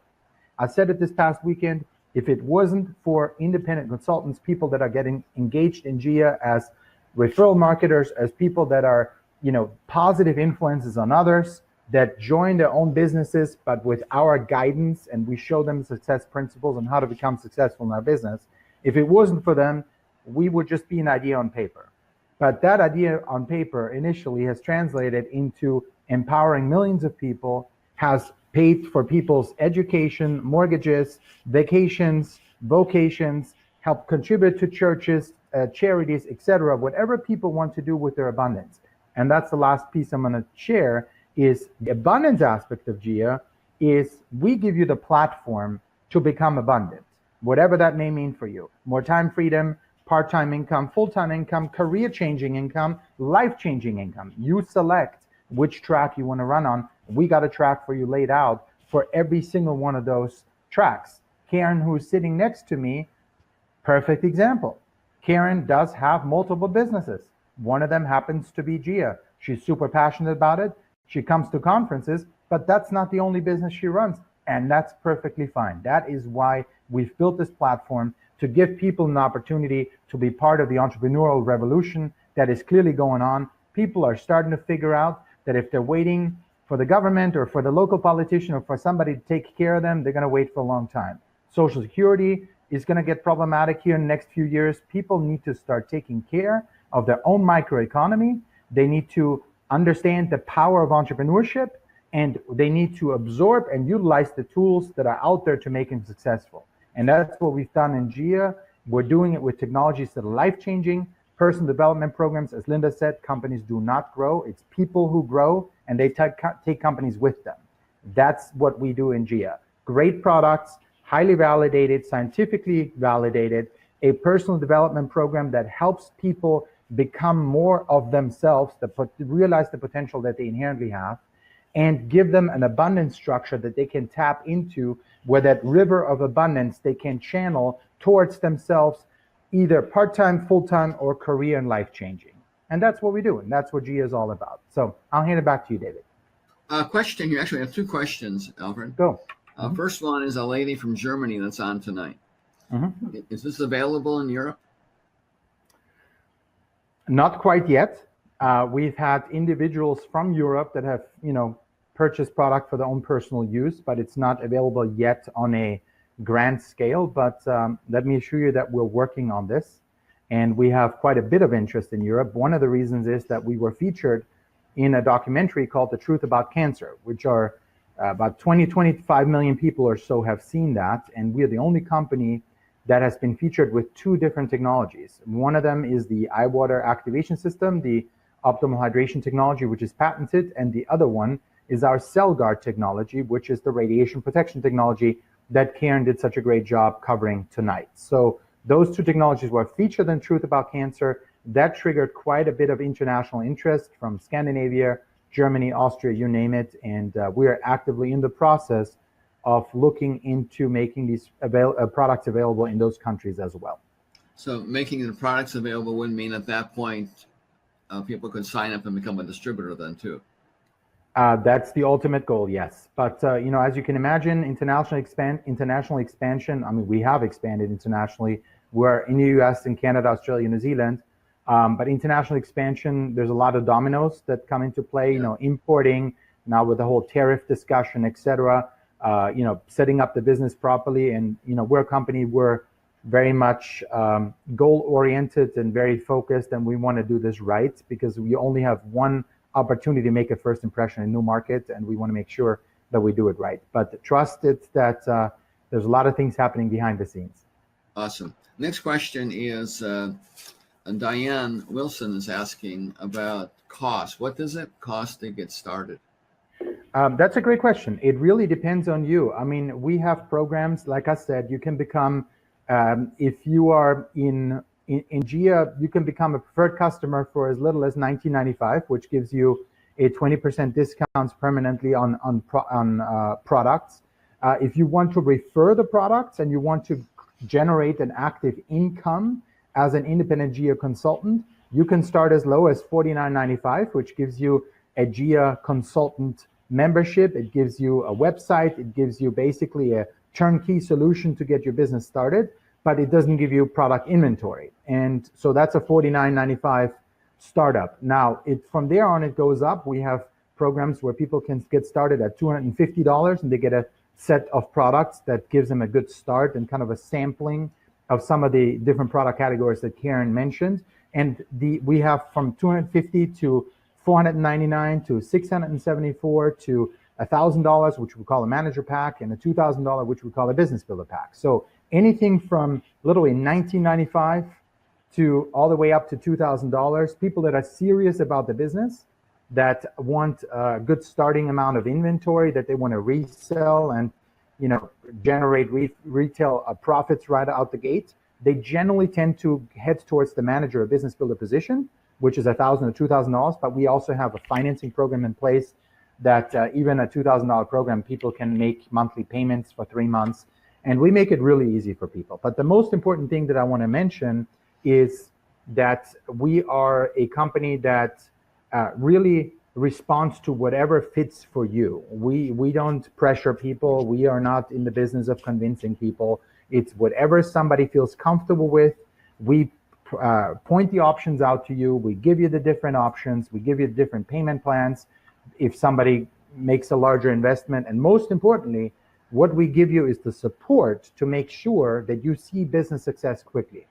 I said it this past weekend, if it wasn't for independent consultants, people that are getting engaged in GIA as referral marketers, as people that are, positive influences on others, that join their own businesses, but with our guidance, and we show them success principles on how to become successful in our business. If it wasn't for them, we would just be an idea on paper. But that idea on paper initially has translated into empowering millions of people, has paid for people's education, mortgages, vacations, vocations, help contribute to churches, charities, etc., whatever people want to do with their abundance. And that's the last piece I'm going to share, is the abundance aspect of GIA is we give you the platform to become abundant, whatever that may mean for you. More time freedom, part-time income, full-time income, career-changing income, life-changing income. You select which track you want to run on. We got a track for you laid out for every single one of those tracks. Karen, who's sitting next to me, perfect example. Karen does have multiple businesses. One of them happens to be GIA. She's super passionate about it. She comes to conferences, but that's not the only business she runs, and that's perfectly fine. That is why we've built this platform, to give people an opportunity to be part of the entrepreneurial revolution that is clearly going on. People are starting to figure out that if they're waiting for the government or for the local politician or for somebody to take care of them, they're going to wait for a long time. Social Security is going to get problematic here in the next few years. People need to start taking care of their own microeconomy. They need to understand the power of entrepreneurship, and they need to absorb and utilize the tools that are out there to make them successful. And that's what we've done in GIA. We're doing it with technologies that are life-changing, personal development programs. As Linda said, companies do not grow. It's people who grow, and they take companies with them. That's what we do in GIA. Great products, highly validated, scientifically validated, a personal development program that helps people become more of themselves, realize the potential that they inherently have, and give them an abundance structure that they can tap into, where that river of abundance they can channel towards themselves, either part-time, full-time, or career and life-changing. And that's what we do, and that's what GIA is all about. So I'll hand it back to you, David. Question here. Actually, I have two questions, Alfred. Go. First one is a lady from Germany that's on tonight. Is this available in Europe? Not quite yet. We've had individuals from Europe that have, purchased product for their own personal use, but it's not available yet on a grand scale. But let me assure you that we're working on this, and we have quite a bit of interest in Europe. One of the reasons is that we were featured in a documentary called The Truth About Cancer, which are about 25 million people or so have seen that, and we're the only company that has been featured with two different technologies. One of them is the eye water activation system, the optimal hydration technology, which is patented, and the other one is our Cell Guard technology, which is the radiation protection technology that Karen did such a great job covering tonight. So those two technologies were featured in Truth About Cancer. That triggered quite a bit of international interest from Scandinavia, Germany, Austria, you name it, and we are actively in the process of looking into making these products available in those countries as well. So making the products available would mean at that point people could sign up and become a distributor then too. That's the ultimate goal, yes. But as you can imagine, international expansion. I mean, we have expanded internationally. We're in the U.S., in Canada, Australia, New Zealand. But international expansion, there's a lot of dominoes that come into play. Importing now with the whole tariff discussion, etc. Setting up the business properly, and we're a company. We're very much goal-oriented and very focused, and we want to do this right because we only have one opportunity to make a first impression in a new market, and we want to make sure that we do it right. But trust it that there's a lot of things happening behind the scenes. Awesome. Next question is Diane Wilson is asking about cost. What does it cost to get started? That's a great question. It really depends on you. I mean, we have programs, like I said, you can become, if you are in GIA, you can become a preferred customer for as little as $19.95, which gives you a 20% discounts permanently on products. If you want to refer the products and you want to generate an active income as an independent GIA consultant, you can start as low as $49.95, which gives you a GIA consultant membership. It gives you a website. It gives you basically a turnkey solution to get your business started, but it doesn't give you product inventory. And so that's a $49.95 startup. Now, from there on, it goes up. We have programs where people can get started at $250 and they get a set of products that gives them a good start and kind of a sampling of some of the different product categories that Karen mentioned. And we have from $250 to $499 to $674 to $1,000, which we call a manager pack, and a $2,000, which we call a business builder pack. So anything from literally $19.95 to all the way up to $2,000. People that are serious about the business, that want a good starting amount of inventory that they want to resell and generate retail profits right out the gate, they generally tend to head towards the manager or business builder position, which is $1,000 or $2,000. But we also have a financing program in place that even a $2,000 program, people can make monthly payments for 3 months, and we make it really easy for people. But the most important thing that I want to mention is that we are a company that really responds to whatever fits for you. We don't pressure people. We are not in the business of convincing people. It's whatever somebody feels comfortable with. We point the options out to you. We give you the different options. We give you different payment plans if somebody makes a larger investment. And most importantly, what we give you is the support to make sure that you see business success quickly.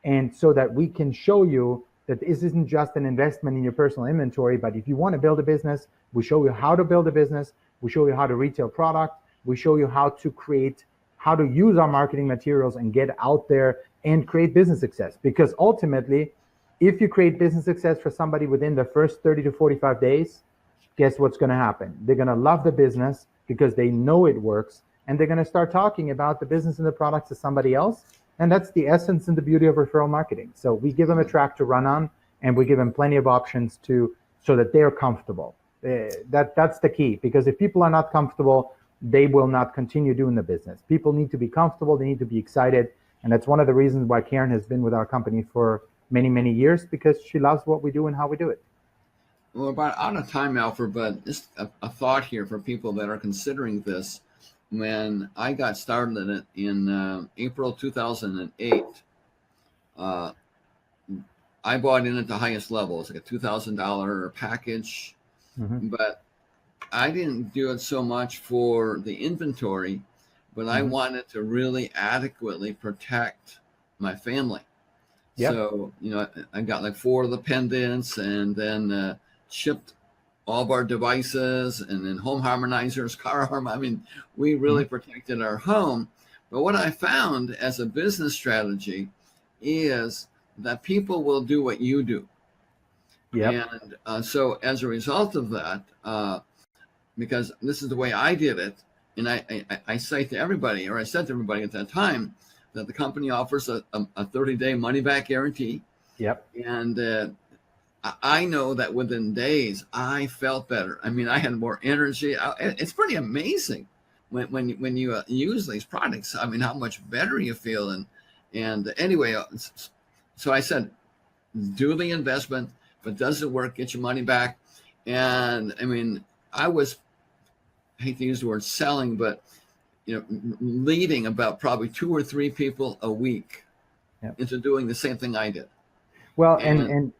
And so that we can show you that this isn't just an investment in your personal inventory, but if you want to build a business, we show you how to build a business. We show you how to retail product. We show you how to use our marketing materials and get out there and create business success. Because ultimately, if you create business success for somebody within the first 30 to 45 days, guess what's going to happen? They're going to love the business because they know it works, and they're going to start talking about the business and the products to somebody else. And that's the essence and the beauty of referral marketing. So we give them a track to run on, and we give them plenty of options so that they're comfortable. That's the key, because if people are not comfortable, they will not continue doing the business. People need to be comfortable. They need to be excited. And that's one of the reasons why Karen has been with our company for many, many years, because she loves what we do and how we do it. Well, we're about out of time, Alfred, but just a thought here for people that are considering this. When I got started in it in April 2008, I bought in at the highest level. It's like a $2,000 package, but I didn't do it so much for the inventory, but I wanted to really adequately protect my family. Yep. So, I got like 4 of the pendants, and then shipped all of our devices, and then home harmonizers, car harmonizers. I mean, we really protected our home. But what I found as a business strategy is that people will do what you do. Yep. And so as a result of that, because this is the way I did it, and I say to everybody, or I said to everybody at that time, that the company offers a 30-day money-back guarantee. Yep. And I know that within days, I felt better. I mean, I had more energy. It's pretty amazing when you use these products. I mean, how much better you feel. And anyway, so I said, do the investment, but does it work? Get your money back. And I mean, I hate to use the word selling, but leading about probably 2 or 3 people a week into doing the same thing I did. Well, and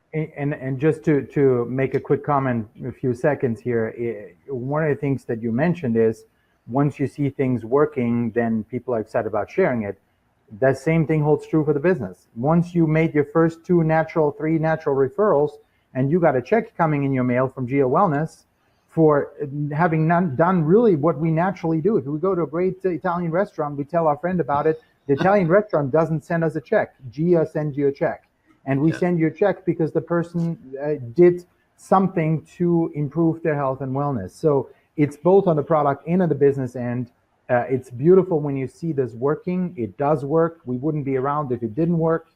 just to make a quick comment, a few seconds here, one of the things that you mentioned is once you see things working, then people are excited about sharing it. That same thing holds true for the business. Once you made your first 3 natural referrals, and you got a check coming in your mail from GIA Wellness for having done really what we naturally do. If we go to a great Italian restaurant, we tell our friend about it. The Italian restaurant doesn't send us a check. GIA sends you a check. And we send you a check because the person did something to improve their health and wellness. So it's both on the product and on the business end. It's beautiful when you see this working. It does work. We wouldn't be around if it didn't work.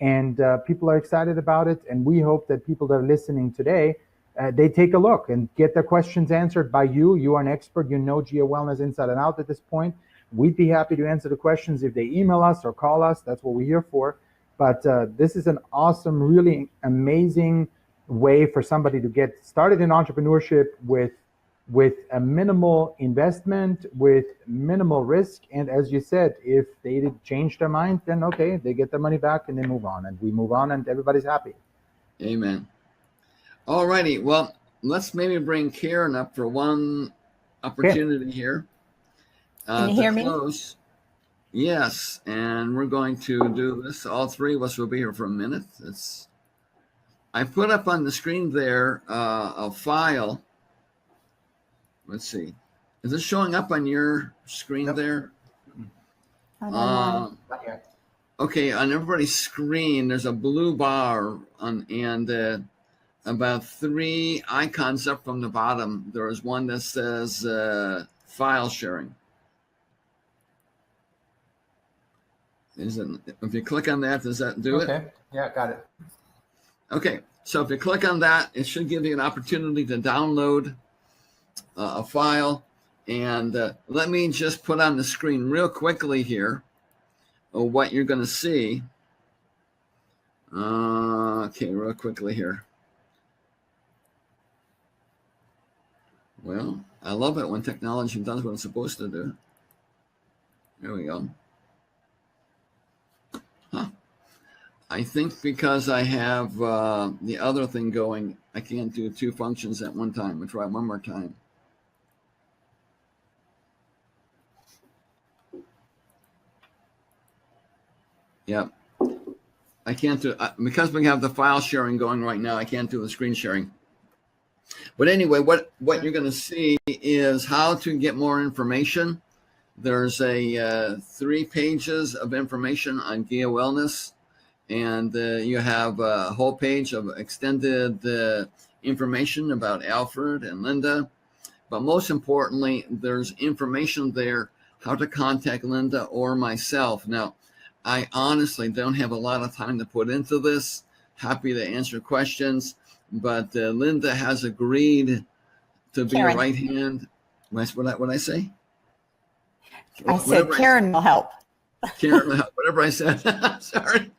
And people are excited about it. And we hope that people that are listening today, they take a look and get their questions answered by you. You are an expert. You know GIA Wellness inside and out at this point. We'd be happy to answer the questions if they email us or call us. That's what we're here for. But this is an awesome, really amazing way for somebody to get started in entrepreneurship with a minimal investment, with minimal risk. And as you said, if they did change their mind, then okay, they get their money back and they move on. And we move on and everybody's happy. Amen. All righty. Well, let's maybe bring Karen up for one opportunity here. Can you To hear me? close. Yes, and we're going to do this. All three of us will be here for a minute. I put up on the screen there a file. Let's see. Is this showing up on your screen there? Not yet. Okay, on everybody's screen, there's a blue bar and about 3 icons up from the bottom. There is one that says file sharing. If you click on that, does that do it? Okay. Yeah, got it. Okay, so if you click on that, it should give you an opportunity to download a file. And let me just put on the screen real quickly here what you're going to see. Okay, real quickly here. Well, I love it when technology does what it's supposed to do. There we go. Huh. I think because I have the other thing going, I can't do 2 functions at one time. We'll try one more time. Yep. I can't do, because we have the file sharing going right now, I can't do the screen sharing. But anyway, what you're going to see is how to get more information. There's 3 pages of information on GIA Wellness, and you have a whole page of extended information about Alfred and Linda. But most importantly, there's information there how to contact Linda or myself. Now, I honestly don't have a lot of time to put into this. Happy to answer questions, but Linda has agreed to be a Karen. right hand. What I say? I said Karen will help. Karen will help. Whatever I said. Sorry.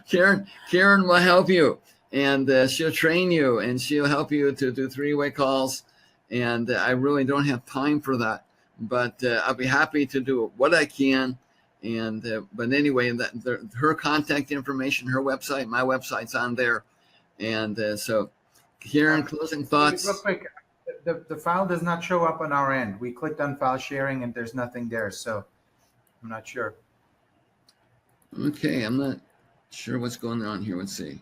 Karen will help you, and she'll train you, and she'll help you to do 3-way calls. And I really don't have time for that, but I'll be happy to do what I can. And but anyway, her contact information, her website, my website's on there. And so, Karen, closing thoughts. Real quick, the file does not show up on our end. We clicked on file sharing and there's nothing there, so I'm not sure. Okay, I'm not sure what's going on here. Let's see.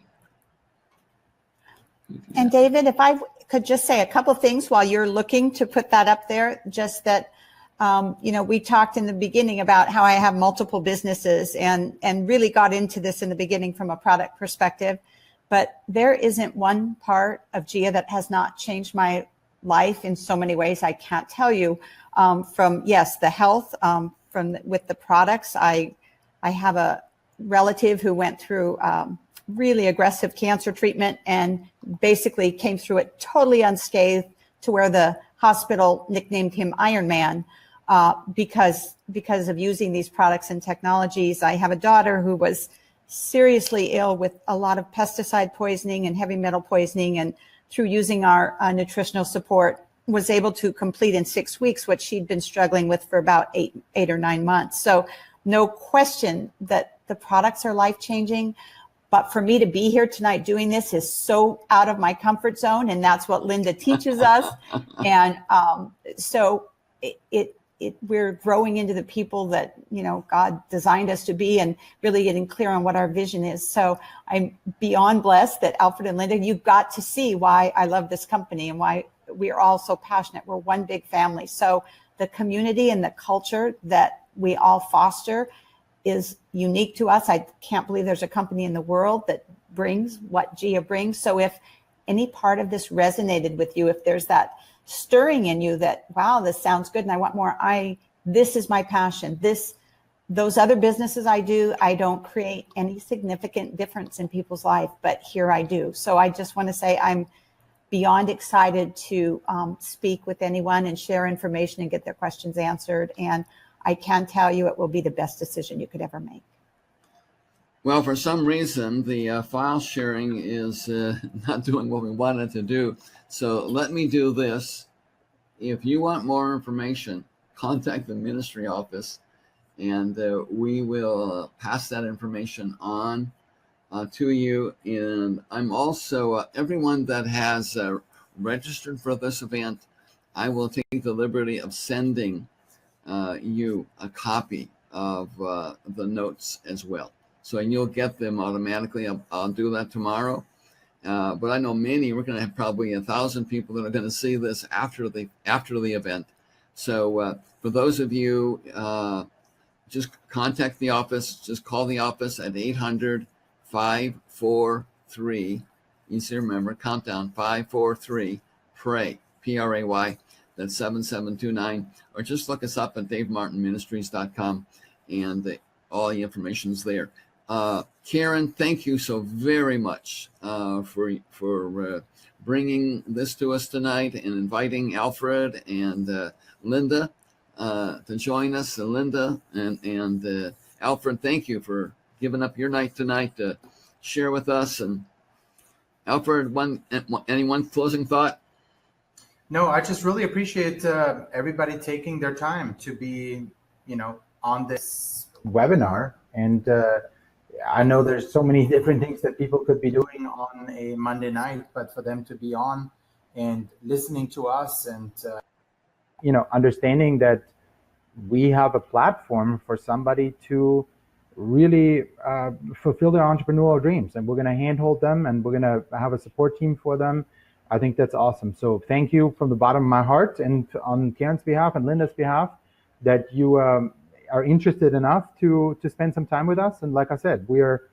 And David, if I could just say a couple things while you're looking to put that up there, just that, we talked in the beginning about how I have multiple businesses and really got into this in the beginning from a product perspective. But there isn't one part of GIA that has not changed my life in so many ways. I can't tell you from, yes, the health, with the products. I have a relative who went through really aggressive cancer treatment and basically came through it totally unscathed, to where the hospital nicknamed him Iron Man because of using these products and technologies. I have a daughter who was seriously ill with a lot of pesticide poisoning and heavy metal poisoning, and through using our nutritional support was able to complete in 6 weeks what she'd been struggling with for about eight or 9 months. So no question that the products are life-changing. But for me to be here tonight doing this is so out of my comfort zone, and that's what Linda teaches us. And so we're growing into the people that, God designed us to be, and really getting clear on what our vision is. So I'm beyond blessed that Alfred and Linda, you got to see why I love this company and why we are all so passionate. We're one big family. So the community and the culture that we all foster is unique to us. I can't believe there's a company in the world that brings what GIA brings. So if any part of this resonated with you, if there's that stirring in you that, wow, this sounds good and I want more, this is my passion. Those other businesses I do, I don't create any significant difference in people's life, but here I do. So I just want to say I'm beyond excited to speak with anyone and share information and get their questions answered. And I can tell you it will be the best decision you could ever make. Well, for some reason, the file sharing is not doing what we wanted to do. So let me do this. If you want more information, contact the ministry office, and we will pass that information on. to you. And I'm also, everyone that has registered for this event, I will take the liberty of sending you a copy of the notes as well. So you'll get them automatically. I'll do that tomorrow. But I know many, we're going to have probably 1,000 people that are going to see this after the event. So for those of you, just contact the office, just call the office at 800-543, easy to remember, countdown, 543, PRAY, P-R-A-Y, that's 7729, or just look us up at davemartinministries.com, and all the information's there. Karen, thank you so very much for bringing this to us tonight and inviting Alfred and Linda to join us. Linda and Alfred, thank you for giving up your night tonight to share with us. And Alfred, any one closing thought? No, I just really appreciate everybody taking their time to be, on this webinar. And I know there's so many different things that people could be doing on a Monday night, but for them to be on and listening to us and, understanding that we have a platform for somebody to really fulfill their entrepreneurial dreams, and we're going to handhold them, and we're going to have a support team for them. I think that's awesome. So thank you from the bottom of my heart, and on Karen's behalf and Linda's behalf, that you are interested enough to spend some time with us. And like I said, we are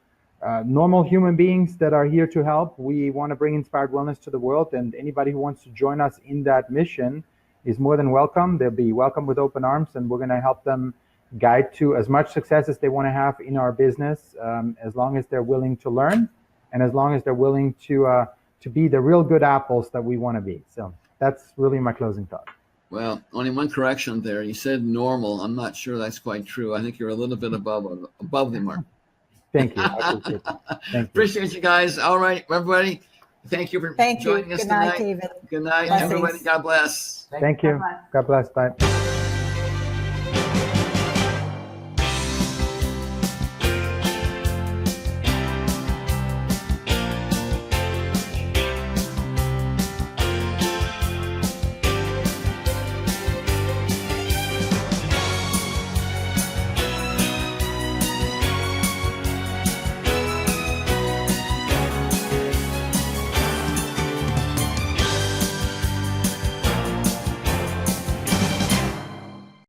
normal human beings that are here to help. We want to bring inspired wellness to the world, and anybody who wants to join us in that mission is more than welcome. They'll be welcome with open arms, and we're going to help them guide to as much success as they want to have in our business, as long as they're willing to learn, and as long as they're willing to be the real good apples that we want to be. So that's really my closing thought. Well, only one correction there. You said normal. I'm not sure that's quite true. I think you're a little bit above the mark. Thank you. I appreciate it. Thank you. Appreciate you guys. All right, everybody. Thank you for joining us Good night, tonight. David. Good night, Blessings. everybody. God bless. Thank you. God bless. Bye.